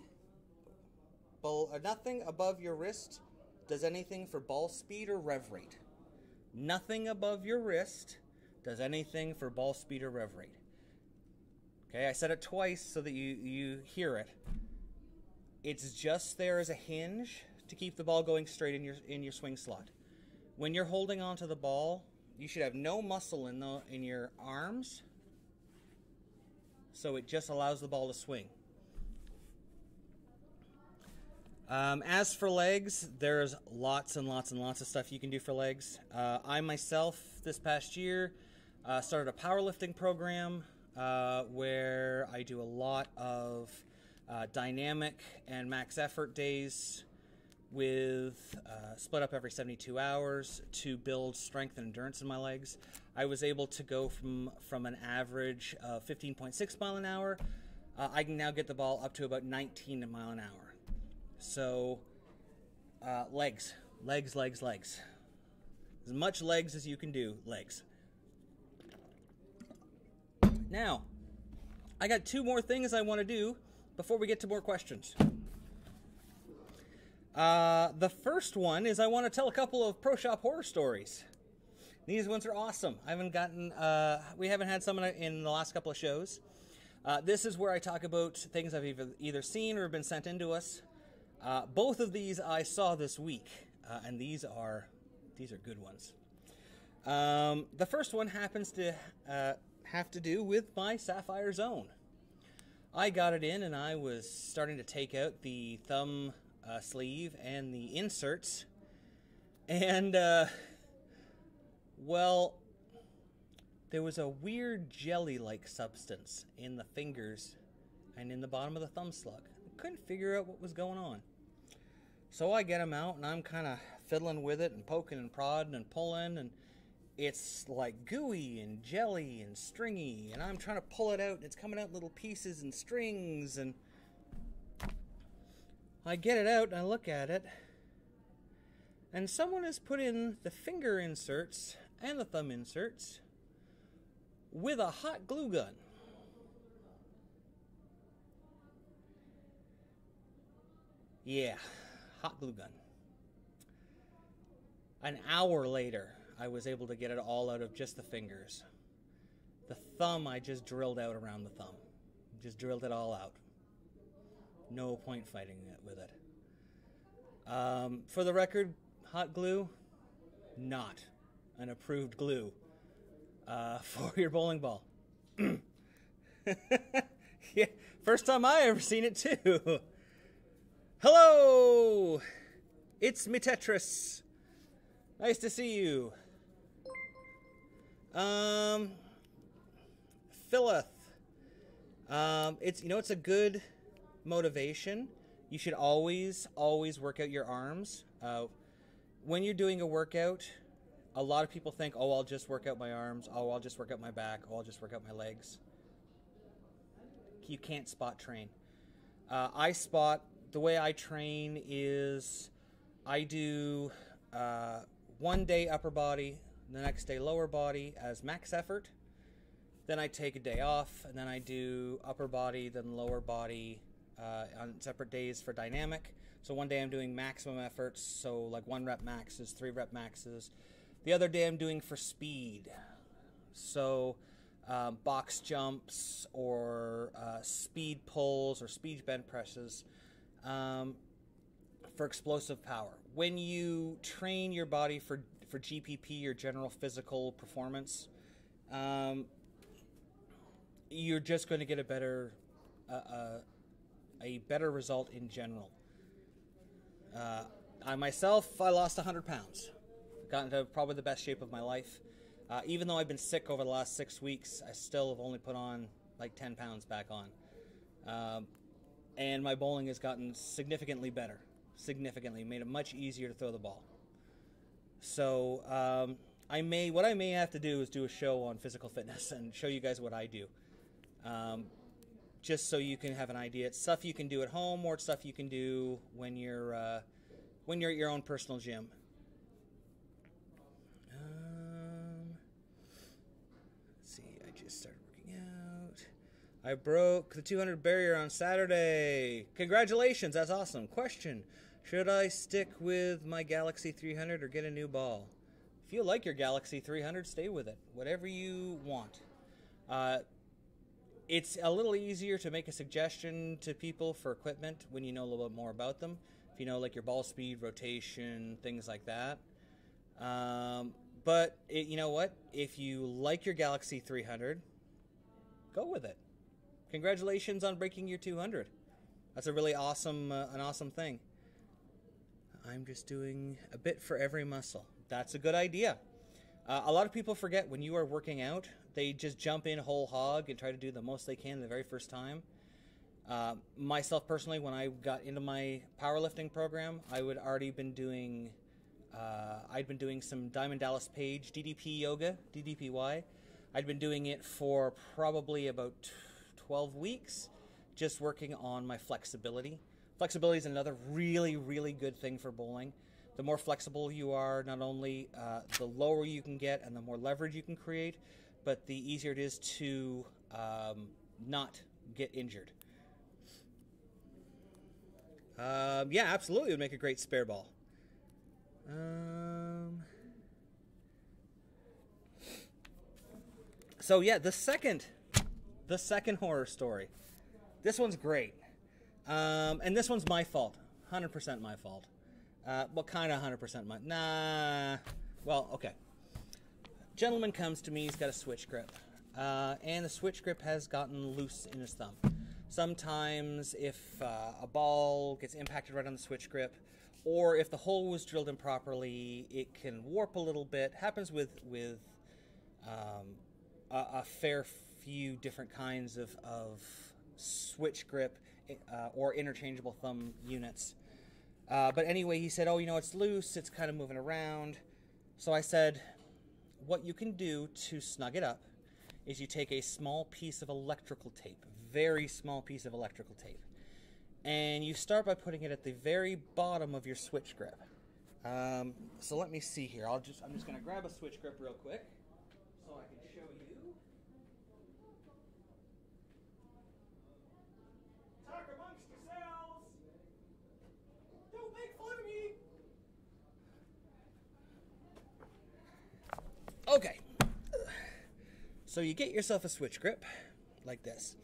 above your wrist does anything for ball speed or rev rate. Nothing above your wrist does anything for ball speed or rev rate. Okay, I said it twice so that you hear it. It's just there as a hinge to keep the ball going straight in your swing slot. When you're holding onto the ball, you should have no muscle in your arms, so it just allows the ball to swing. As for legs, there's lots and lots and lots of stuff you can do for legs. I myself, this past year, started a powerlifting program where I do a lot of dynamic and max effort days with split up every 72 hours to build strength and endurance in my legs. I was able to go from an average of 15.6 mile an hour. I can now get the ball up to about 19 mile an hour. So, legs. As much legs as you can do, legs. Now, I got two more things I want to do before we get to more questions. The first one is I want to tell a couple of Pro Shop horror stories. These ones are awesome. We haven't had some in the last couple of shows. This is where I talk about things I've either seen or been sent into us. Both of these I saw this week, and these are good ones. The first one happens to have to do with my Sapphire Zone. I got it in, and I was starting to take out the thumb sleeve and the inserts, and well, there was a weird jelly-like substance in the fingers and in the bottom of the thumb slug. I couldn't figure out what was going on. So I get them out, and I'm kind of fiddling with it and poking and prodding and pulling, and it's like gooey and jelly and stringy, and I'm trying to pull it out, and it's coming out in little pieces and strings, and I get it out, and I look at it, and someone has put in the finger inserts and the thumb inserts with a hot glue gun. Yeah, hot glue gun. An hour later, I was able to get it all out of just the fingers. The thumb I just drilled out around the thumb. Just drilled it all out. No point fighting it with it. For the record, hot glue, not an approved glue for your bowling ball. Yeah, first time I ever seen it too. Hello! It's me, Tetris. Nice to see you. Philith. It's a good motivation. You should always work out your arms. When you're doing a workout, a lot of people think, oh, I'll just work out my arms. Oh, I'll just work out my back. Oh, I'll just work out my legs. You can't spot train. The way I train is I do 1 day upper body, the next day lower body as max effort. Then I take a day off, and then I do upper body, then lower body on separate days for dynamic. So 1 day I'm doing maximum efforts, so like 1 rep maxes, 3 rep maxes. The other day I'm doing for speed. So box jumps or speed pulls or speed bench presses for explosive power. When you train your body for GPP or general physical performance, you're just going to get a better result in general. I lost 100 pounds. Got into probably the best shape of my life. Even though I've been sick over the last 6 weeks, I still have only put on like 10 pounds back on. And my bowling has gotten significantly better. Significantly. Made it much easier to throw the ball. So what I may have to do is do a show on physical fitness and show you guys what I do. Just so you can have an idea. It's stuff you can do at home, or it's stuff you can do when you're at your own personal gym. Let's see, I just started working out. I broke the 200 barrier on Saturday. Congratulations, that's awesome. Question, should I stick with my Galaxy 300 or get a new ball? If you like your Galaxy 300, stay with it. Whatever you want. It's a little easier to make a suggestion to people for equipment when you know a little bit more about them. If you know, like, your ball speed, rotation, things like that. But you know what? If you like your Galaxy 300, go with it. Congratulations on breaking your 200. That's a really awesome, an awesome thing. I'm just doing a bit for every muscle. That's a good idea. A lot of people forget when you are working out, they just jump in whole hog and try to do the most they can the very first time. Myself personally, when I got into my powerlifting program, I'd been doing some Diamond Dallas Page DDP yoga, DDPY. I'd been doing it for probably about 12 weeks, just working on my flexibility. Flexibility is another really, really good thing for bowling. The more flexible you are, not only the lower you can get and the more leverage you can create, but the easier it is to not get injured. Yeah, absolutely, it would make a great spare ball. So yeah, the second horror story. This one's great, and this one's my fault, 100% my fault. Well, kind of 100% my. Nah. Well, okay. Gentleman comes to me. He's got a switch grip, and the switch grip has gotten loose in his thumb. Sometimes, if a ball gets impacted right on the switch grip, or if the hole was drilled improperly, it can warp a little bit. Happens with a fair few different kinds of switch grip or interchangeable thumb units. But anyway, he said, oh, you know, it's loose, it's kind of moving around. So I said, what you can do to snug it up is you take a small piece of electrical tape, very small piece of electrical tape, and you start by putting it at the very bottom of your switch grip. So let me see here. I'm just going to grab a switch grip real quick so I can show you. Talk amongst yourselves. Don't make fun of me. Okay. So you get yourself a switch grip like this,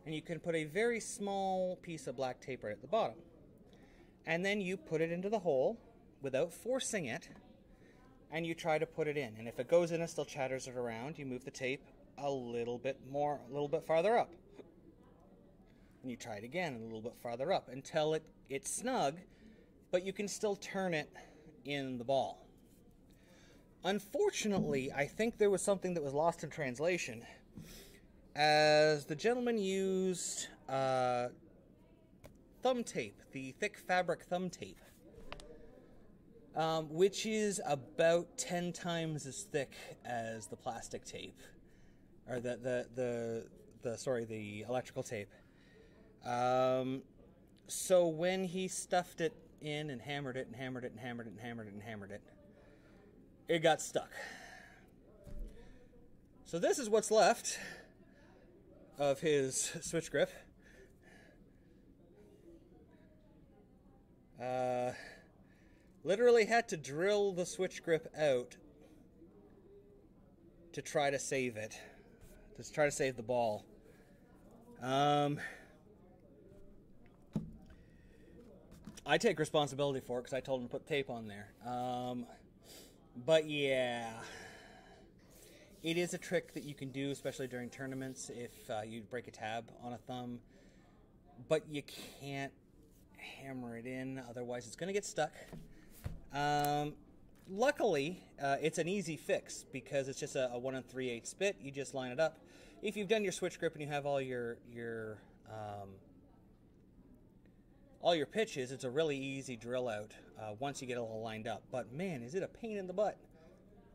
and you can put a very small piece of black tape right at the bottom. And then you put it into the hole without forcing it, and you try to put it in. And if it goes in and still chatters it around, you move the tape a little bit farther up. And you try it again, a little bit farther up, until it's snug, but you can still turn it in the ball. Unfortunately, I think there was something that was lost in translation, as the gentleman used thumb tape, the thick fabric thumb tape, which is about 10 times as thick as the plastic tape, or the electrical tape. So when he stuffed it in and hammered it and hammered it and hammered it and hammered it and hammered it, it got stuck. So this is what's left of his switch grip. Literally had to drill the switch grip out to try to save it. To try to save the ball. I take responsibility for it because I told him to put tape on there. But yeah, it is a trick that you can do, especially during tournaments if you break a tab on a thumb. But you can't hammer it in, otherwise it's going to get stuck. Luckily, it's an easy fix because it's just a 1 3/8 bit. You just line it up. If you've done your switch grip and you have all your pitches, it's a really easy drill out once you get it all lined up. But man, is it a pain in the butt,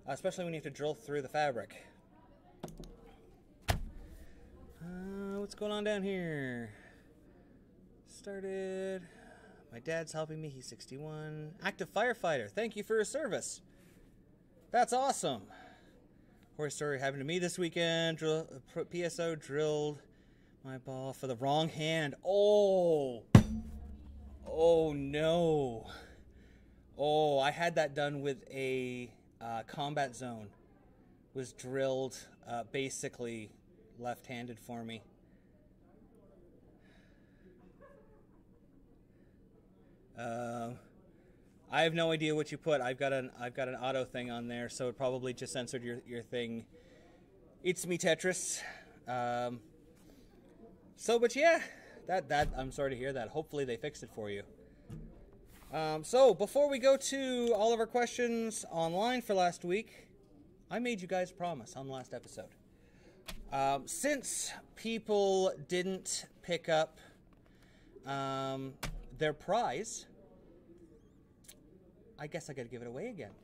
especially when you have to drill through the fabric. What's going on down here? Started. My dad's helping me. He's 61. Active firefighter. Thank you for your service. That's awesome. Horror story happened to me this weekend. PSO drilled my ball for the wrong hand. Oh. Oh no. Oh, I had that done with a combat zone. Was drilled basically left-handed for me. I have no idea what you put. I've got an auto thing on there, so it probably just censored your thing. It's me, Tetris. But yeah, that I'm sorry to hear that. Hopefully they fixed it for you. So before we go to all of our questions online for last week, I made you guys a promise on the last episode. Since people didn't pick up their prize, I guess I gotta give it away again.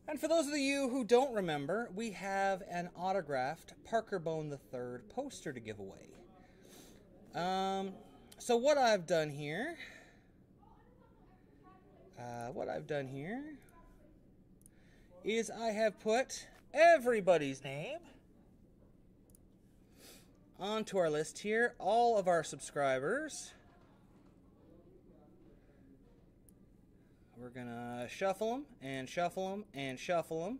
And for those of you who don't remember, we have an autographed Parker Bohn III poster to give away. So what I've done here is I have put everybody's name onto our list here, all of our subscribers. We're gonna shuffle them and shuffle them and shuffle them.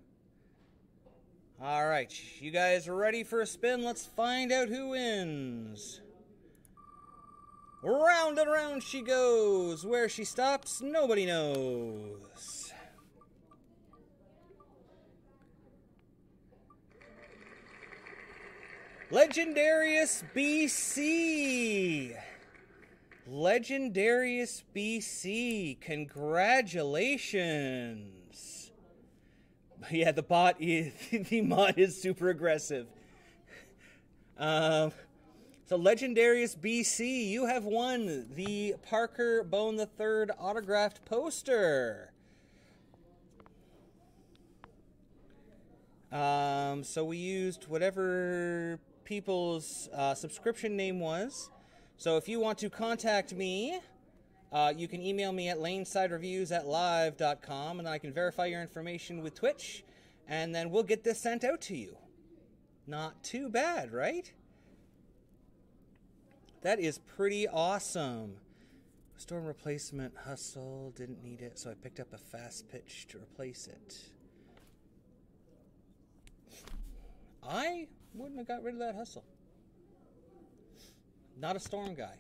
All right, you guys ready for a spin? Let's find out who wins. Round and round she goes. Where she stops, nobody knows. Legendarius BC. Legendarius BC. Congratulations. Yeah, the mod is super aggressive. So Legendarius BC, you have won the Parker Bohn III autographed poster. So we used whatever people's subscription name was. So if you want to contact me, you can email me at lanesidereviews@live.com, and I can verify your information with Twitch, and then we'll get this sent out to you. Not too bad, right? That is pretty awesome. Storm replacement hustle, didn't need it, so I picked up a fast pitch to replace it. I wouldn't have got rid of that hustle. Not a storm guy,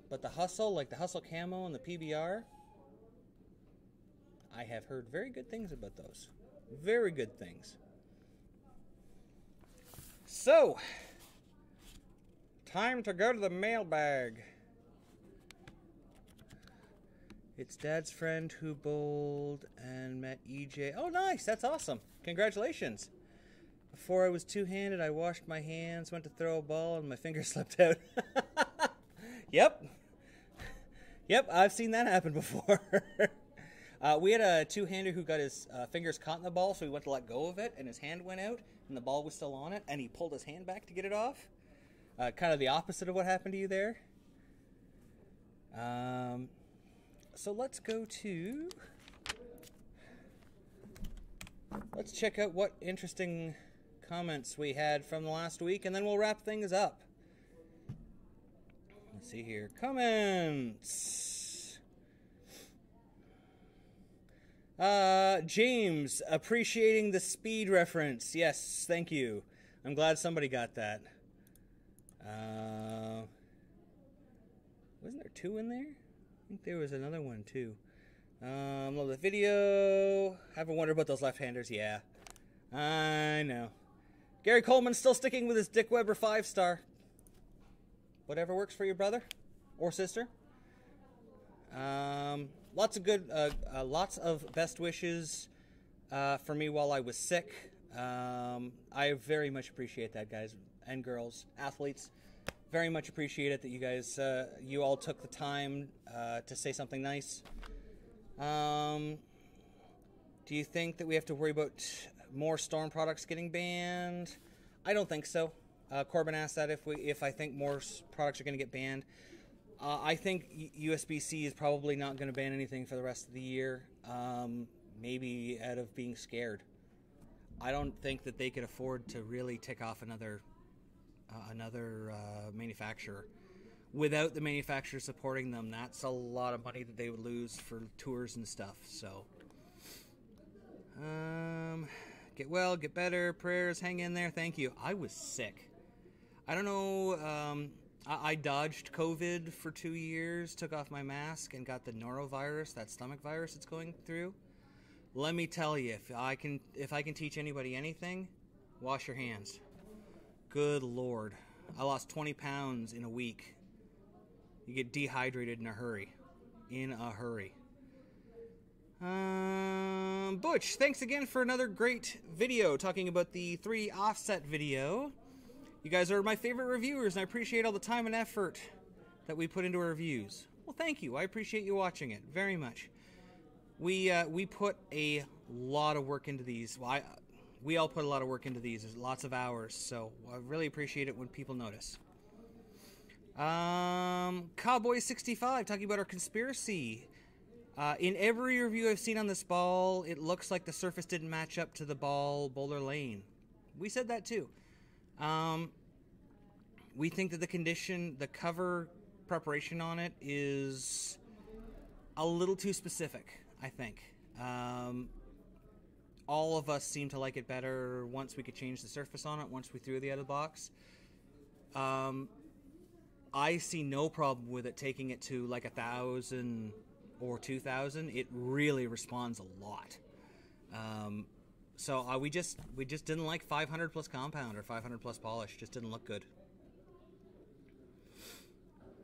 but the hustle, like the hustle camo and the PBR, I have heard very good things about those. Very good things. So, time to go to the mailbag. It's Dad's friend who bowled and met EJ. Oh, nice. That's awesome. Congratulations. Before I was two-handed, I washed my hands, went to throw a ball, and my finger slipped out. Yep. Yep, I've seen that happen before. We had a two-hander who got his fingers caught in the ball, so he went to let go of it, and his hand went out, and the ball was still on it, and he pulled his hand back to get it off. Kind of the opposite of what happened to you there. So let's go to... Let's check out what interesting comments we had from the last week, and then we'll wrap things up. Let's see here. Comments. James, appreciating the speed reference. Yes, thank you. I'm glad somebody got that. Wasn't there 2 in there? I think there was another one too. Love the video. Haven't wondered about those left-handers. Yeah, I know. Gary Coleman still sticking with his Dick Weber 5-star. Whatever works for your brother or sister. Lots of good, lots of best wishes for me while I was sick. I very much appreciate that, guys and girls, athletes. Very much appreciate it that you guys, you all took the time to say something nice. Do you think that we have to worry about more Storm products getting banned? I don't think so. Corbin asked that if I think more products are going to get banned. I think USBC is probably not going to ban anything for the rest of the year. Maybe out of being scared. I don't think that they could afford to really tick off another manufacturer. Without the manufacturer supporting them, that's a lot of money that they would lose for tours and stuff. So, get well, get better, prayers, hang in there. Thank you. I was sick. I don't know. I dodged COVID for 2 years, took off my mask, and got the norovirus, that stomach virus it's going through. Let me tell you, if I can teach anybody anything, wash your hands. Good Lord. I lost 20 pounds in a week. You get dehydrated in a hurry. Butch, thanks again for another great video talking about the 3 offset video. You guys are my favorite reviewers, and I appreciate all the time and effort that we put into our reviews. Well, thank you. I appreciate you watching it very much. We put a lot of work into these. Well, we all put a lot of work into these. There's lots of hours, so I really appreciate it when people notice. Cowboy65 talking about our conspiracy. In every review I've seen on this ball, it looks like the surface didn't match up to the ball Boulder Lane. We said that too. We think that the cover preparation on it is a little too specific, I think. All of us seem to like it better once we could change the surface on it, once we threw it out of the box. I see no problem with it taking it to like 1,000 or 2,000. It really responds a lot. So we just didn't like 500 plus compound or 500 plus polish. Just didn't look good.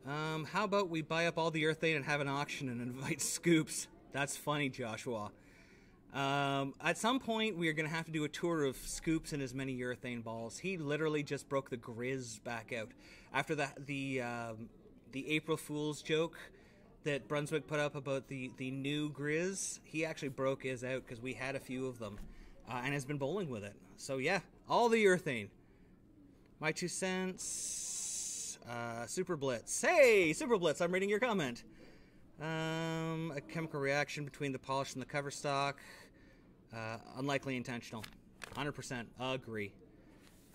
How about we buy up all the urethane and have an auction and invite Scoops? That's funny, Joshua. At some point, we are going to have to do a tour of Scoops and his many urethane balls. He literally just broke the Grizz back out. After the April Fool's joke that Brunswick put up about the new Grizz, he actually broke his out because we had a few of them and has been bowling with it. So yeah, all the urethane. My 2 cents. Super Blitz. Hey, Super Blitz, I'm reading your comment. A chemical reaction between the polish and the cover stock. Unlikely intentional. 100% agree.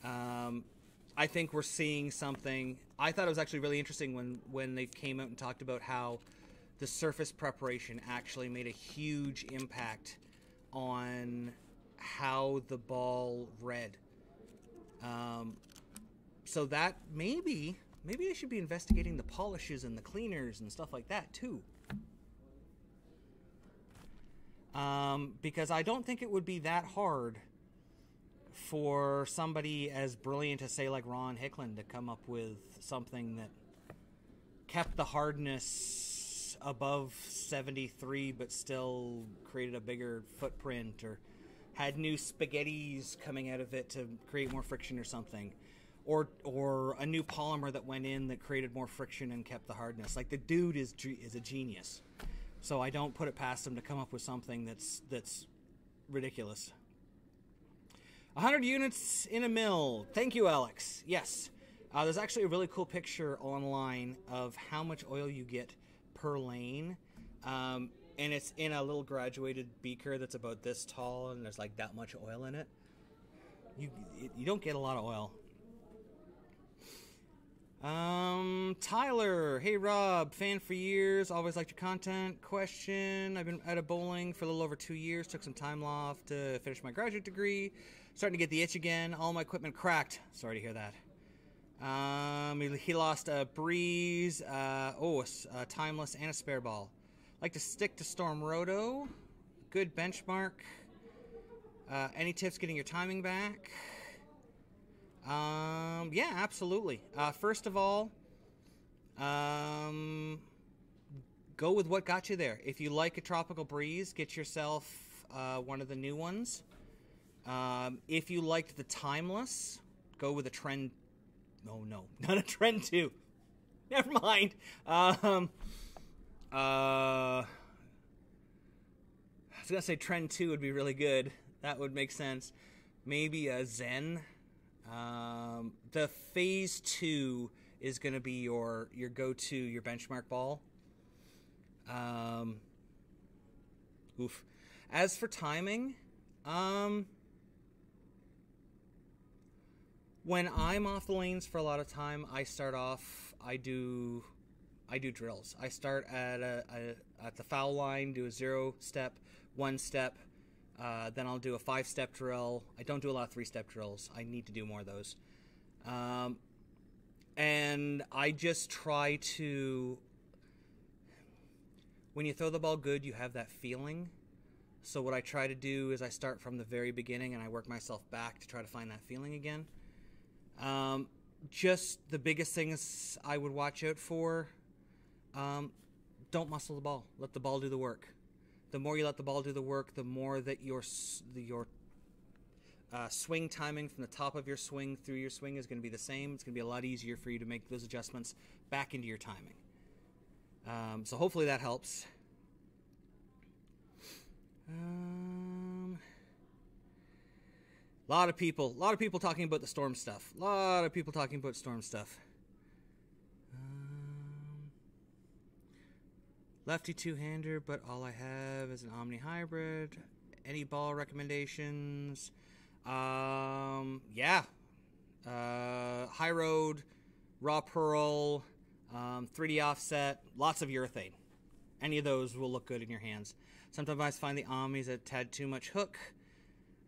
I think we're seeing something. I thought it was actually really interesting when they came out and talked about how the surface preparation actually made a huge impact on how the ball read. So that maybe they should be investigating the polishes and the cleaners and stuff like that too. Because I don't think it would be that hard for somebody as brilliant as, say, like Ron Hicklin to come up with something that kept the hardness above 73 but still created a bigger footprint, or had new spaghettis coming out of it to create more friction or something, or a new polymer that went in that created more friction and kept the hardness. Like, the dude is a genius. So I don't put it past him to come up with something that's ridiculous. 100 units in a mill. Thank you, Alex. Yes. There's actually a really cool picture online of how much oil you get per lane. And it's in a little graduated beaker that's about this tall, and there's like that much oil in it. You don't get a lot of oil. Tyler, hey Rob, fan for years, always liked your content. Question, I've been out of bowling for a little over 2 years, took some time off to finish my graduate degree, starting to get the itch again, all my equipment cracked. Sorry to hear that. He lost a breeze, a timeless, and a spare ball. Like to stick to Storm Roto, good benchmark. Any tips getting your timing back? Yeah, absolutely. First of all, go with what got you there. If you like a tropical breeze, get yourself one of the new ones. If you liked the timeless, go with a trend. Oh no, not a trend 2. Never mind. I was gonna say trend 2 would be really good. That would make sense. Maybe a Zen. The phase 2 is going to be your go-to, your benchmark ball. As for timing, when I'm off the lanes for a lot of time, I do drills. I start at the foul line, do a 0-step, 1-step. Then I'll do a 5-step drill. I don't do a lot of 3-step drills. I need to do more of those. And I just try to... When you throw the ball good, you have that feeling. So what I try to do is I start from the very beginning and I work myself back to try to find that feeling again. Just the biggest things I would watch out for, don't muscle the ball. Let the ball do the work. The more you let the ball do the work, the more that your swing timing from the top of your swing through your swing is going to be the same. It's going to be a lot easier for you to make those adjustments back into your timing. So hopefully that helps. A lot of people talking about the storm stuff. Lefty two-hander, but all I have is an Omni Hybrid. Any ball recommendations? Yeah. High Road, Raw Pearl, 3D Offset, lots of urethane. Any of those will look good in your hands. Sometimes I find the Omnis a tad too much hook.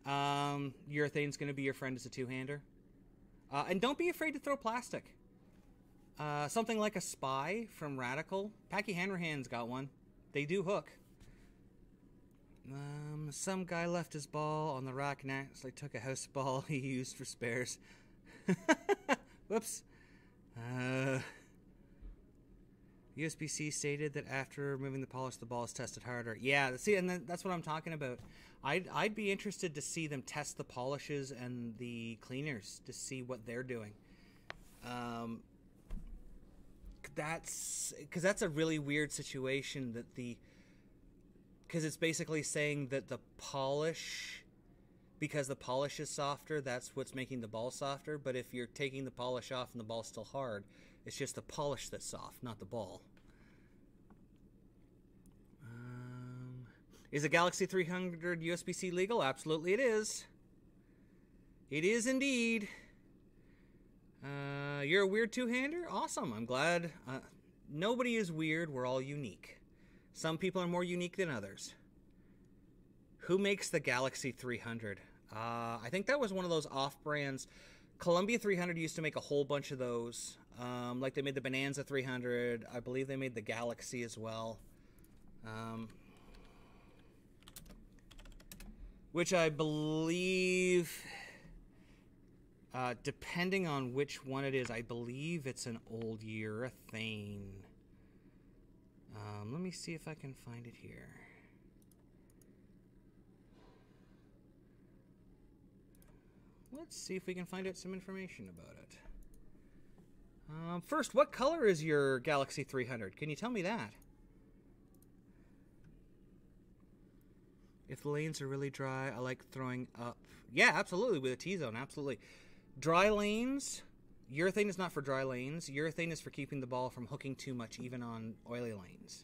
Urethane's going to be your friend as a two-hander. And don't be afraid to throw plastic. Something like a Spy from Radical. Packy Hanrahan's got one. They do hook. Some guy left his ball on the rack and actually took a house ball he used for spares. Whoops. USBC stated that after removing the polish, the ball is tested harder. Yeah, see, and that's what I'm talking about. I'd be interested to see them test the polishes and the cleaners to see what they're doing. That's a really weird situation because it's basically saying that the polish, because the polish is softer, that's what's making the ball softer. But if you're taking the polish off and the ball's still hard, it's just the polish that's soft, not the ball. Is a Galaxy 300 USBC legal? Absolutely it is. It is indeed. You're a weird two-hander? Awesome. I'm glad. Nobody is weird. We're all unique. Some people are more unique than others. Who makes the Galaxy 300? I think that was one of those off-brands. Columbia 300 used to make a whole bunch of those. Like they made the Bonanza 300. I believe they made the Galaxy as well. Which I believe, depending on which one it is, I believe it's an old urethane. Let me see if I can find it here. Let's see if we can find out some information about it. First, what color is your Galaxy 300? Can you tell me that? If the lanes are really dry, I like throwing up. Yeah, absolutely, with a T-zone, absolutely. Dry lanes, urethane is not for dry lanes. Urethane is for keeping the ball from hooking too much, even on oily lanes.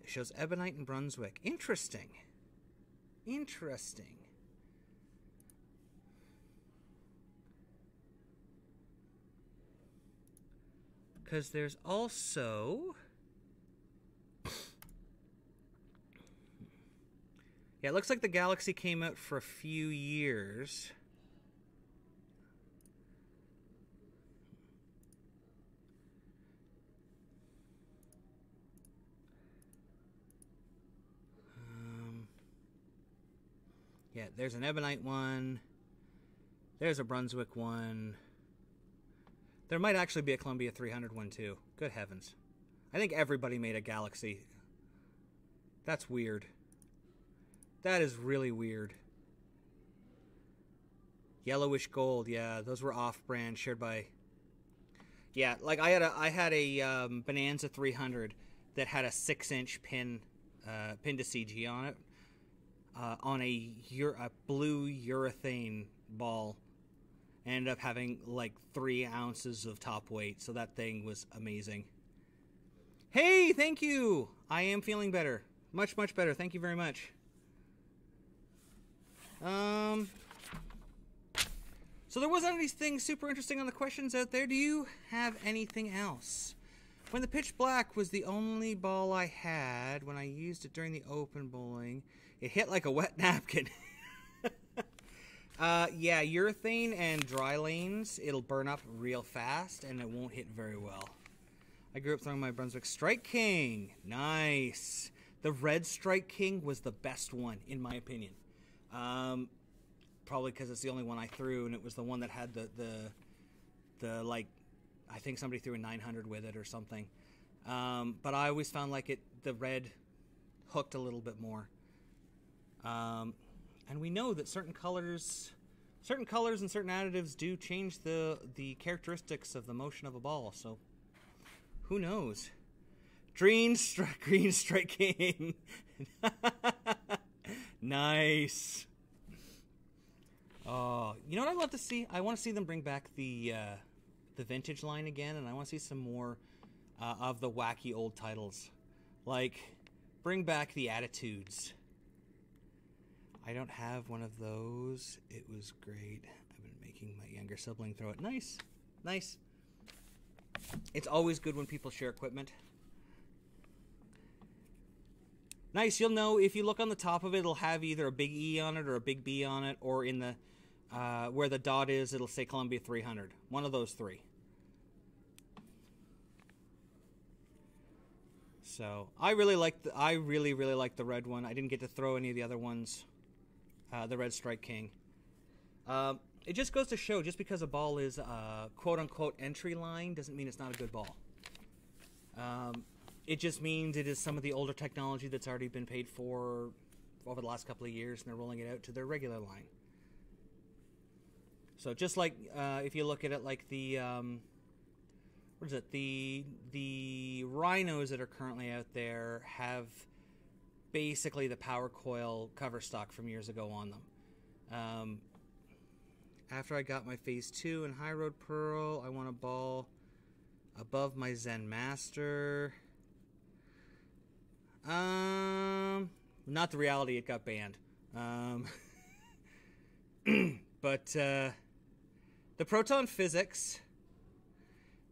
It shows Ebonite and Brunswick. Interesting. Interesting. because there's also... Yeah, it looks like the Galaxy came out for a few years. Yeah, there's an Ebonite one. There's a Brunswick one. There might actually be a Columbia 300 one too. Good heavens. I think everybody made a Galaxy. That's weird. That is really weird. Yellowish gold, yeah, those were off-brand, shared by... Yeah, like I had a Bonanza 300 that had a 6-inch pin to CG on it, on a blue urethane ball. I ended up having like 3 ounces of top weight, so that thing was amazing. Hey, thank you! I am feeling better. Much, much better. Thank you very much. So there wasn't anything super interesting on the questions out there. Do you have anything else? When the Pitch Black was the only ball I had, when I used it during the open bowling, it hit like a wet napkin. Yeah, urethane and dry lanes, it'll burn up real fast and it won't hit very well. I grew up throwing my Brunswick Strike King. Nice. The red Strike King was the best one, in my opinion. Probably because it's the only one I threw, and it was the one that had the like, I think somebody threw a 900 with it or something. But I always found like the red hooked a little bit more. And we know that certain colors and certain additives do change the characteristics of the motion of a ball. So who knows? Green Strike King. Nice. Oh, you know what I'd love to see? I want to see them bring back the vintage line again, and I want to see some more of the wacky old titles. Like, bring back the Attitudes. I don't have one of those. It was great. I've been making my younger sibling throw it. Nice. Nice. It's always good when people share equipment. Nice. You'll know if you look on the top of it, it'll have either a big E on it or a big B on it, or in the where the dot is, it'll say Columbia 300. One of those 3. So I really like really like the red one. I didn't get to throw any of the other ones. The Red Strike King. It just goes to show, just because a ball is quote-unquote entry line doesn't mean it's not a good ball. It just means it is some of the older technology that's already been paid for over the last couple of years, and they're rolling it out to their regular line. So just like if you look at it like the what is it? The Rhinos that are currently out there have basically the power coil cover stock from years ago on them. After I got my Phase 2 in High Road Pearl, I want a ball above my Zen Master. Not the Reality, it got banned. But the Proton Physics,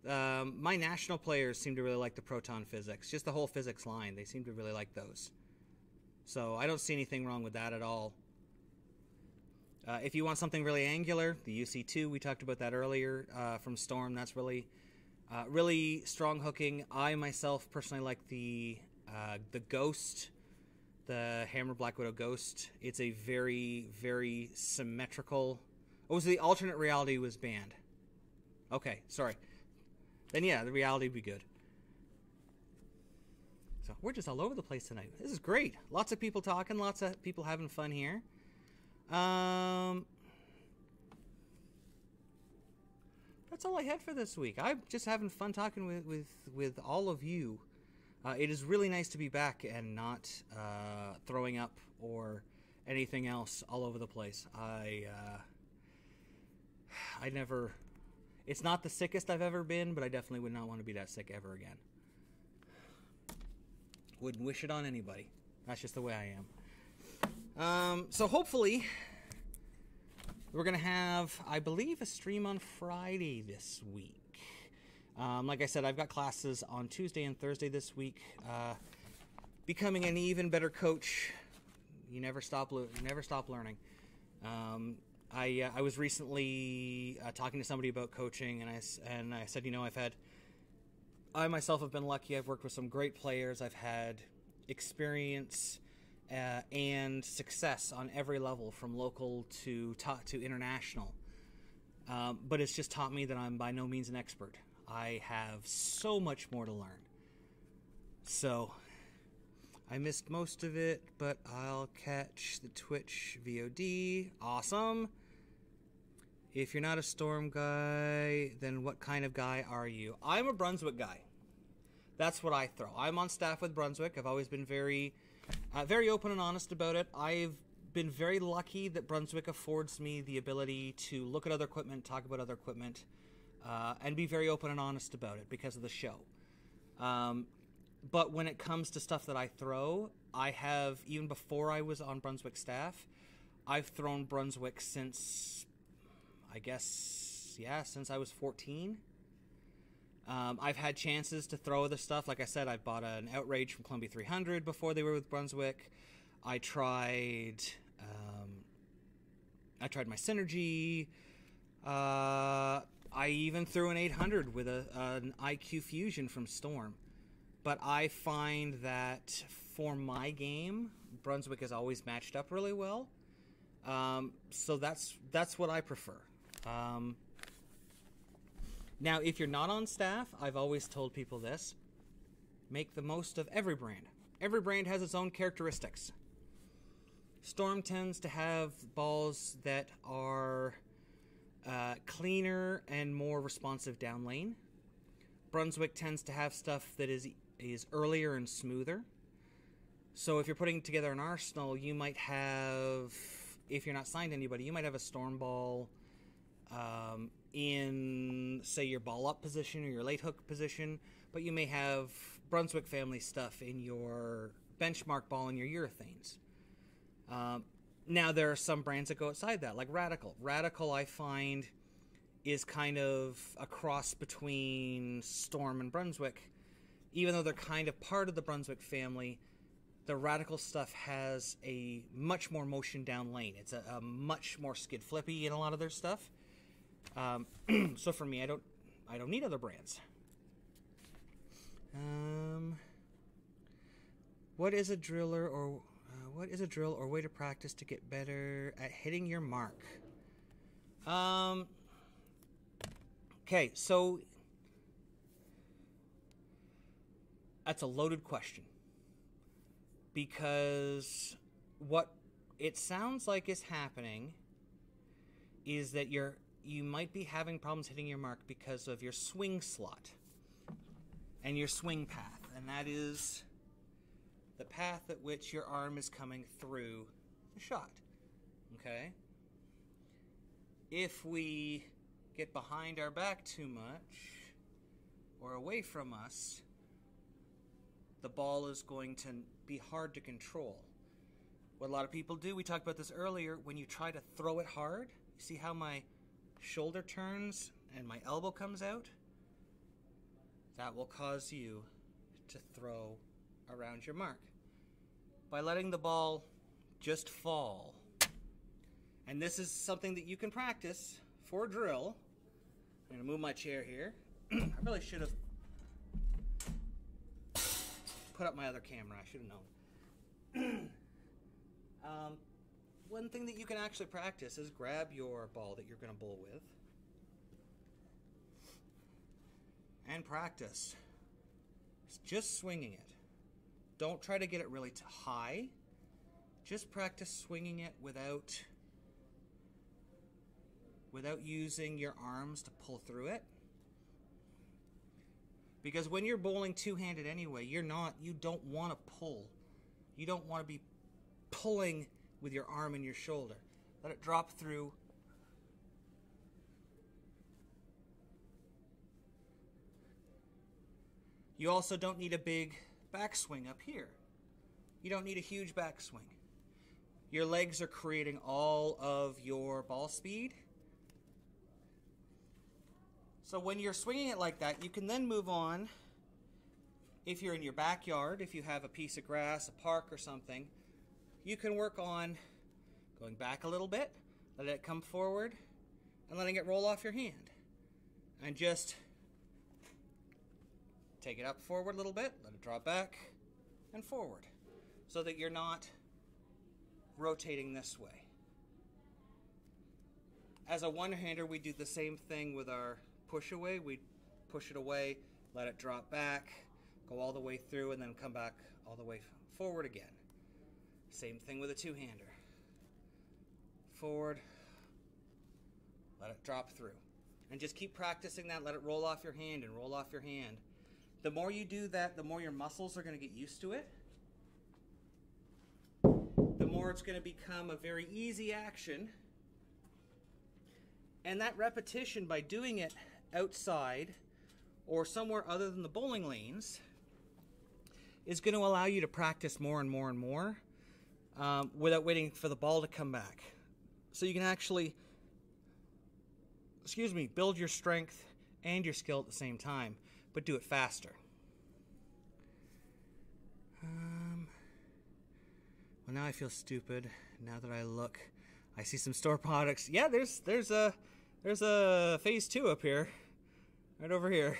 my national players seem to really like the Proton Physics. Just the whole physics line, they seem to really like those. So I don't see anything wrong with that at all. If you want something really angular, the UC2, we talked about that earlier from Storm. That's really strong hooking. I myself personally like the Ghost, the Hammer Black Widow Ghost. It's a very, very symmetrical... Oh, so the alternate reality was banned. Okay, sorry. Then yeah, the reality would be good. So we're just all over the place tonight. This is great. Lots of people talking, lots of people having fun here. That's all I had for this week. I'm just having fun talking with all of you. It is really nice to be back and not throwing up or anything else all over the place. I never... It's not the sickest I've ever been, but I definitely would not want to be that sick ever again. Wouldn't wish it on anybody. That's just the way I am. So hopefully we're going to have, I believe, a stream on Friday this week. Like I said, I've got classes on Tuesday and Thursday this week. Becoming an even better coach. You never stop learning. I was recently talking to somebody about coaching, and I said, you know, I myself have been lucky. I've worked with some great players. I've had experience and success on every level, from local to international. But it's just taught me that I'm by no means an expert. I have so much more to learn. So I missed most of it, but I'll catch the Twitch VOD. Awesome. If you're not a Storm guy, then what kind of guy are you? I'm a Brunswick guy. That's what I throw. I'm on staff with Brunswick. I've always been very open and honest about it. I've been very lucky that Brunswick affords me the ability to look at other equipment, talk about other equipment, and be very open and honest about it because of the show. But when it comes to stuff that I throw, I have, even before I was on Brunswick staff, I've thrown Brunswick since, I guess, since I was 14. I've had chances to throw other stuff. Like I said, I bought an Outrage from Columbia 300 before they were with Brunswick. I tried my Synergy. I even threw an 800 with an IQ Fusion from Storm. But I find that for my game, Brunswick has always matched up really well. So that's what I prefer. Now, if you're not on staff, I've always told people this: make the most of every brand. Every brand has its own characteristics. Storm tends to have balls that are cleaner and more responsive down lane. Brunswick tends to have stuff that is earlier and smoother. So if you're putting together an arsenal, you might have, if you're not signed to anybody, you might have a Storm ball in, say, your ball up position or your late hook position, but you may have Brunswick family stuff in your benchmark ball and your urethanes. Now, there are some brands that go outside that, like Radical. Radical, I find, is kind of a cross between Storm and Brunswick. Even though they're kind of part of the Brunswick family, the Radical stuff has a much more motion down lane. It's a much more skid flippy in a lot of their stuff. So for me, I don't need other brands. What is a drill or way to practice to get better at hitting your mark? Okay, so that's a loaded question, because what it sounds like is happening is that you might be having problems hitting your mark because of your swing slot and your swing path, and that is the path at which your arm is coming through the shot. Okay? If we get behind our back too much or away from us, the ball is going to be hard to control. What a lot of people do, we talked about this earlier, when you try to throw it hard, you see how my shoulder turns and my elbow comes out? That will cause you to throw around your mark. By letting the ball just fall, and this is something that you can practice for a drill. I'm going to move my chair here. I really should have put up my other camera. I should have known. One thing that you can actually practice is grab your ball that you're going to bowl with and practice just swinging it. Don't try to get it really high. Just practice swinging it without using your arms to pull through it. Because when you're bowling two-handed anyway, you don't want to pull. You don't want to be pulling with your arm and your shoulder. Let it drop through. You also don't need a big backswing up here. You don't need a huge backswing. Your legs are creating all of your ball speed. So when you're swinging it like that, you can then move on. If you're in your backyard, if you have a piece of grass, a park or something, you can work on going back a little bit, letting it come forward, and letting it roll off your hand. And just take it up forward a little bit, let it drop back, and forward. So that you're not rotating this way. As a one-hander, we do the same thing with our push away. We push it away, let it drop back, go all the way through, and then come back all the way forward again. Same thing with a two-hander. Forward, let it drop through. And just keep practicing that. Let it roll off your hand and roll off your hand. The more you do that, the more your muscles are going to get used to it. The more it's going to become a very easy action. And that repetition, by doing it outside or somewhere other than the bowling lanes, is going to allow you to practice more and more and more without waiting for the ball to come back. So you can actually, build your strength and your skill at the same time, but do it faster. Well, now I feel stupid. Now that I look, I see some store products. Yeah, there's a phase 2 up here, right over here.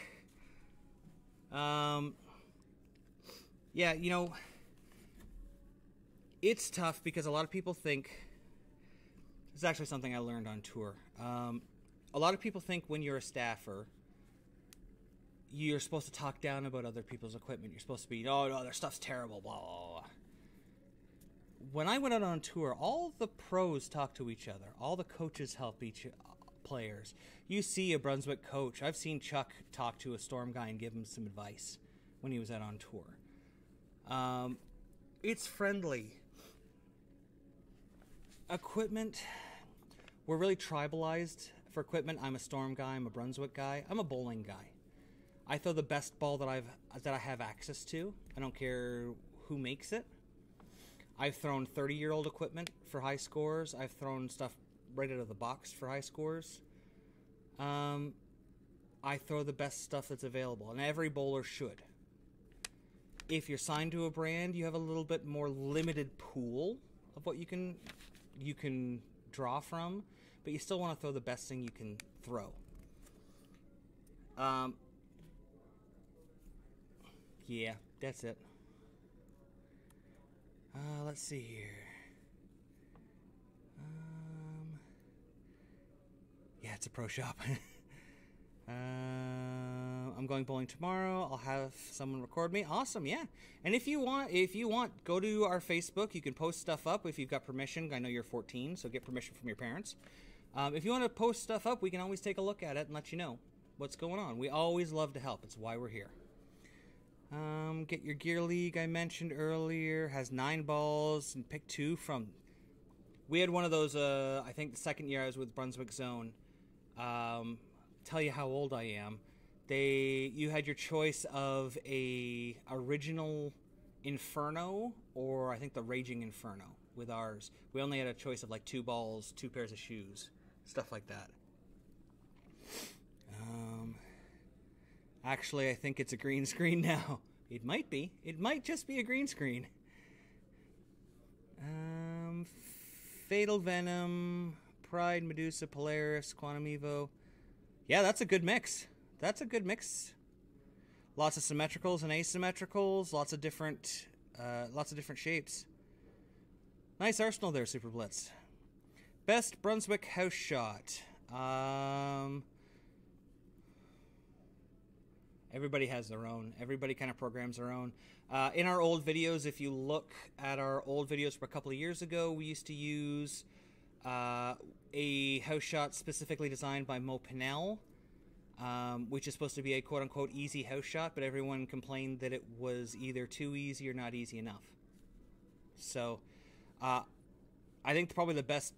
Yeah, you know, it's tough because a lot of people think, it's actually something I learned on tour. A lot of people think when you're a staffer, you're supposed to talk down about other people's equipment. You're supposed to be, oh no, their stuff's terrible, blah, blah, blah. When I went out on tour, all the pros talk to each other. All the coaches help each players. You see a Brunswick coach. I've seen Chuck talk to a Storm guy and give him some advice when he was out on tour. It's friendly. Equipment, we're really tribalized for equipment. I'm a Storm guy. I'm a Brunswick guy. I'm a bowling guy. I throw the best ball that I have access to. I don't care who makes it. I've thrown 30-year-old equipment for high scores. I've thrown stuff right out of the box for high scores. I throw the best stuff that's available, and every bowler should. If you're signed to a brand, you have a little bit more limited pool of what you can draw from, but you still want to throw the best thing you can throw. Yeah, that's it. Let's see here. Yeah, it's a pro shop. I'm going bowling tomorrow. I'll have someone record me. Awesome, yeah. And if you want, go to our Facebook. You can post stuff up if you've got permission. I know you're 14, so get permission from your parents. If you want to post stuff up, we can always take a look at it and let you know what's going on. We always love to help. It's why we're here. Get Your Gear League, I mentioned earlier, has 9 balls, and pick 2 from... We had one of those, I think the second year I was with Brunswick Zone. Tell you how old I am. You had your choice of a original Inferno, or I think the Raging Inferno with ours. We only had a choice of like 2 balls, 2 pairs of shoes, stuff like that. Actually, I think it's a green screen now. It might be. It might just be a green screen. Fatal Venom, Pride, Medusa, Polaris, Quantum Evo. Yeah, that's a good mix. That's a good mix. Lots of symmetricals and asymmetricals. Lots of different shapes. Nice arsenal there, Super Blitz. Best Brunswick house shot. Everybody has their own. Everybody kind of programs their own. In our old videos, if you look at our old videos from a couple of years ago, we used to use a house shot specifically designed by Mo Pinnell, which is supposed to be a quote-unquote easy house shot, but everyone complained that it was either too easy or not easy enough. So, I think probably the best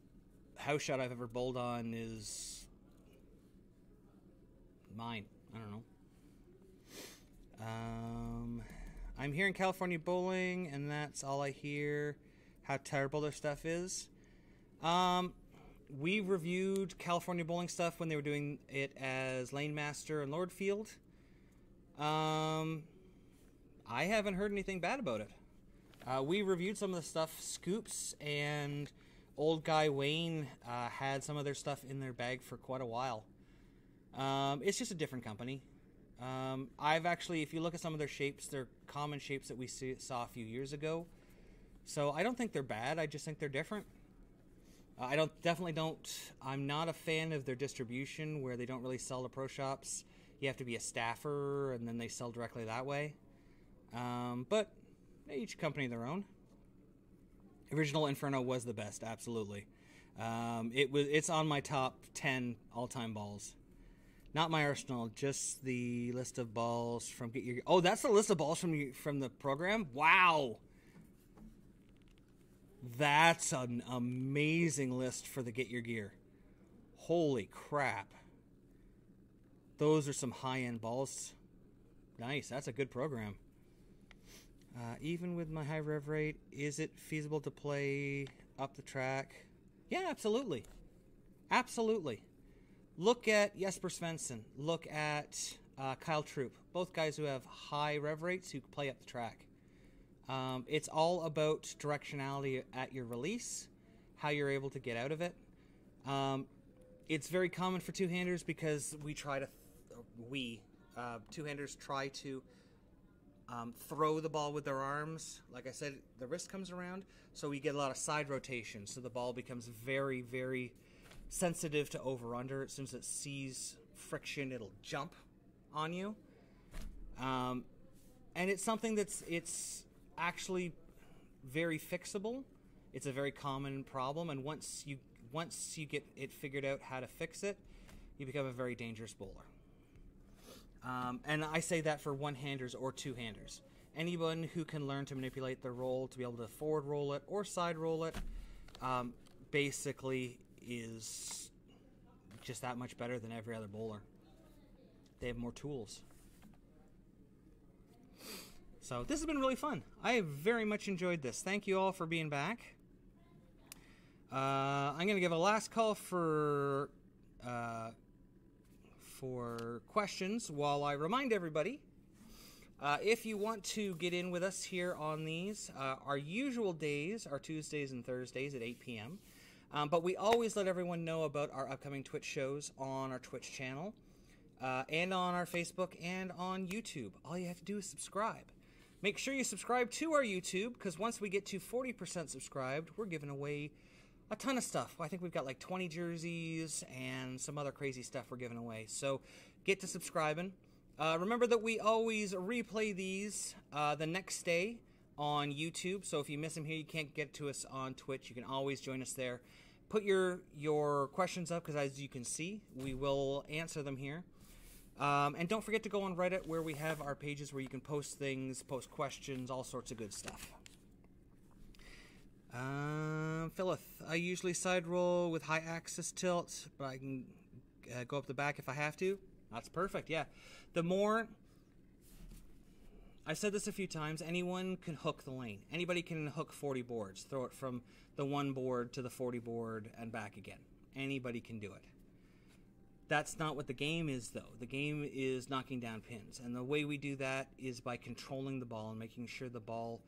house shot I've ever bowled on is mine. I don't know. I'm here in California bowling, and that's all I hear. How terrible their stuff is. We reviewed California Bowling stuff when they were doing it as Lane Master and Lordfield. I haven't heard anything bad about it. We reviewed some of the stuff. Scoops and Old Guy Wayne had some of their stuff in their bag for quite a while. It's just a different company. I've actually, if you look at some of their shapes, they're common shapes that we saw a few years ago. So I don't think they're bad. I just think they're different. I'm not a fan of their distribution where they don't really sell to pro shops. You have to be a staffer and then they sell directly that way. But each company their own. Original Inferno was the best, absolutely. It's on my top 10 all-time balls. Not my arsenal, just the list of balls from Get Your... Oh, that's the list of balls from the program? Wow! That's an amazing list for the Get Your Gear. Holy crap. Those are some high-end balls. Nice, that's a good program. Even with my high rev rate, is it feasible to play up the track? Yeah, absolutely. Absolutely. Look at Jesper Svensson. Look at Kyle Troop. Both guys who have high rev rates who play up the track. It's all about directionality at your release, how you're able to get out of it. It's very common for two-handers because two-handers try to throw the ball with their arms. Like I said, the wrist comes around, so we get a lot of side rotation, so the ball becomes very, very sensitive to over-under. As soon as it sees friction, it'll jump on you. And it's something it's actually very fixable. It's a very common problem, and once you get it figured out how to fix it, you become a very dangerous bowler. And I say that for one-handers or two-handers. Anyone who can learn to manipulate their roll to be able to forward roll it or side roll it basically is just that much better than every other bowler. They have more tools. So this has been really fun. I have very much enjoyed this. Thank you all for being back. I'm going to give a last call for questions while I remind everybody, if you want to get in with us here on these, our usual days are Tuesdays and Thursdays at 8 p.m., but we always let everyone know about our upcoming Twitch shows on our Twitch channel, and on our Facebook and on YouTube. All you have to do is subscribe. Make sure you subscribe to our YouTube, because once we get to 40% subscribed, we're giving away a ton of stuff. I think we've got like 20 jerseys and some other crazy stuff we're giving away. So get to subscribing. Remember that we always replay these the next day on YouTube. So if you miss them here, you can't get to us on Twitch. You can always join us there. Put your questions up, because as you can see, we will answer them here. And don't forget to go on Reddit, where we have our pages where you can post things, post questions, all sorts of good stuff. Philith, I usually side roll with high axis tilt, but I can go up the back if I have to. That's perfect, yeah. The more... I've said this a few times, anyone can hook the lane. Anybody can hook 40 boards. Throw it from the 1 board to the 40 board and back again. Anybody can do it. That's not what the game is, though. The game is knocking down pins. And the way we do that is by controlling the ball and making sure the ball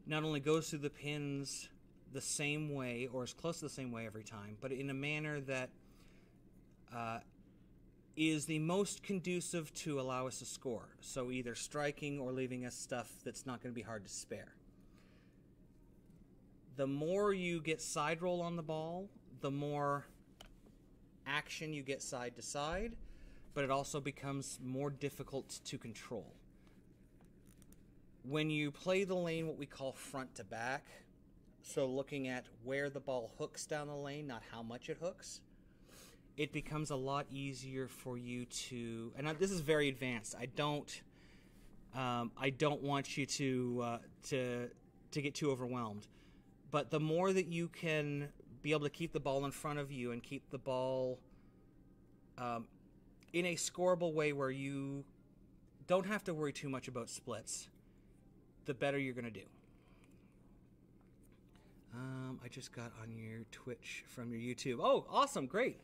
not only goes through the pins the same way, or as close to the same way every time, but in a manner that is the most conducive to allow us to score. So either striking or leaving us stuff that's not going to be hard to spare. The more you get side roll on the ball, the more action you get side to side, but it also becomes more difficult to control. When you play the lane what we call front to back, so looking at where the ball hooks down the lane, not how much it hooks, it becomes a lot easier for you to, and this is very advanced. I don't want you to get too overwhelmed. But the more that you can be able to keep the ball in front of you and keep the ball in a scoreable way where you don't have to worry too much about splits, the better you're going to do. I just got on your Twitch from your YouTube. Oh, awesome, great.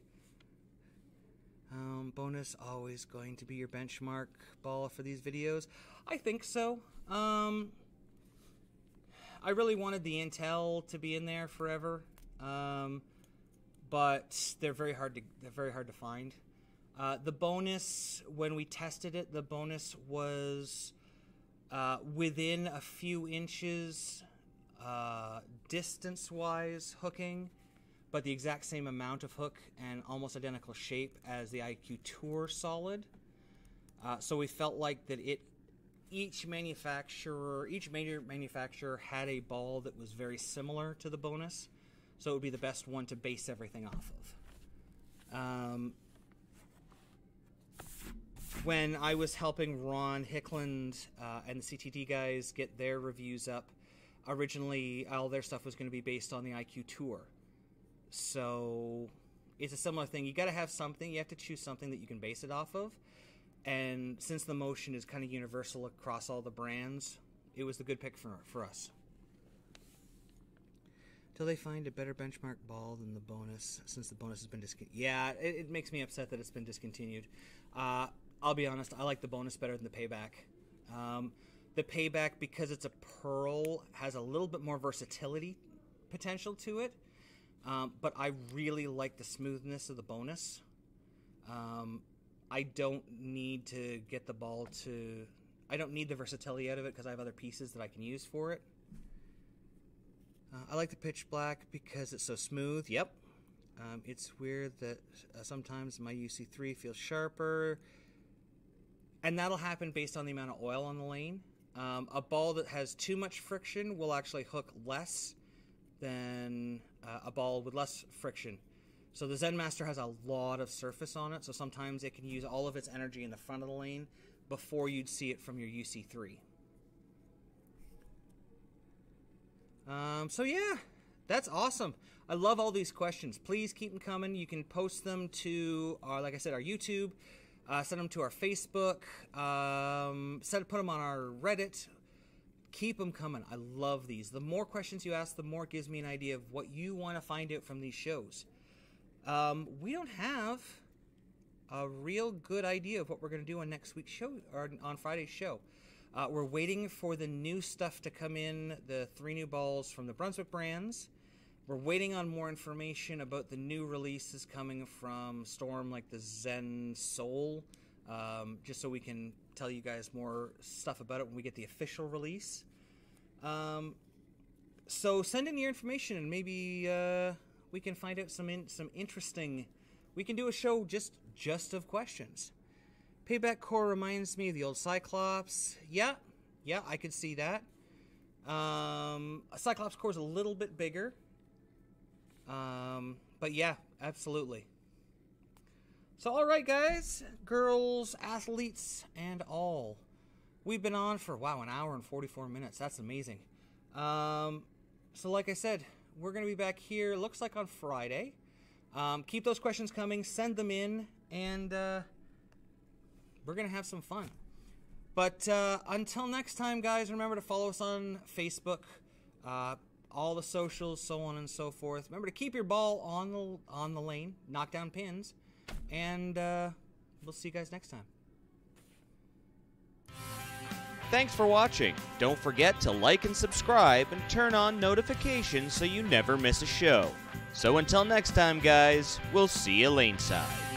Bonus always going to be your benchmark ball for these videos? I think so. I really wanted the Intel to be in there forever, but they're very hard to find. The bonus, when we tested it, the bonus was within a few inches distance-wise hooking, but the exact same amount of hook and almost identical shape as the IQ Tour Solid. So we felt like that each major manufacturer had a ball that was very similar to the bonus, so it would be the best one to base everything off of. When I was helping Ron Hickland and the CTD guys get their reviews up, originally all their stuff was going to be based on the IQ Tour. So it's a similar thing. You got to have something. You have to choose something that you can base it off of. And since the motion is kind of universal across all the brands, it was the good pick for us. Till they find a better benchmark ball than the bonus, since the bonus has been discontinued. Yeah, it makes me upset that it's been discontinued. I'll be honest, I like the bonus better than the Payback. The Payback, because it's a pearl, has a little bit more versatility potential to it. But I really like the smoothness of the bonus. I don't need to get the ball to... I don't need the versatility out of it because I have other pieces that I can use for it. I like the pitch black because it's so smooth. Yep. It's weird that sometimes my UC3 feels sharper. And that'll happen based on the amount of oil on the lane. A ball that has too much friction will actually hook less than a ball with less friction. So the Zen Master has a lot of surface on it, so sometimes it can use all of its energy in the front of the lane before you'd see it from your UC3. So yeah, that's awesome. I love all these questions. Please keep them coming. You can post them to, like I said, our YouTube. Send them to our Facebook. Put them on our Reddit. Keep them coming. I love these. The more questions you ask, the more it gives me an idea of what you want to find out from these shows. We don't have a real good idea of what we're going to do on next week's show, or on Friday's show. We're waiting for the new stuff to come in, the 3 new balls from the Brunswick brands. We're waiting on more information about the new releases coming from Storm, like the Zen Soul, just so we can tell you guys more stuff about it when we get the official release. So send in your information, and maybe we can find out some interesting... We can do a show just of questions. Payback core reminds me of the old Cyclops. Yeah, I could see that. A Cyclops core is a little bit bigger. But yeah, absolutely. So alright guys, girls, athletes, and all. We've been on for, wow, an hour and 44 minutes. That's amazing. So like I said, we're going to be back here, looks like on Friday. Keep those questions coming, send them in, and we're going to have some fun. But until next time, guys, remember to follow us on Facebook, all the socials, so on and so forth. Remember to keep your ball on the lane, knock down pins, and we'll see you guys next time. Thanks for watching. Don't forget to like and subscribe and turn on notifications so you never miss a show. So until next time, guys, we'll see you laneside.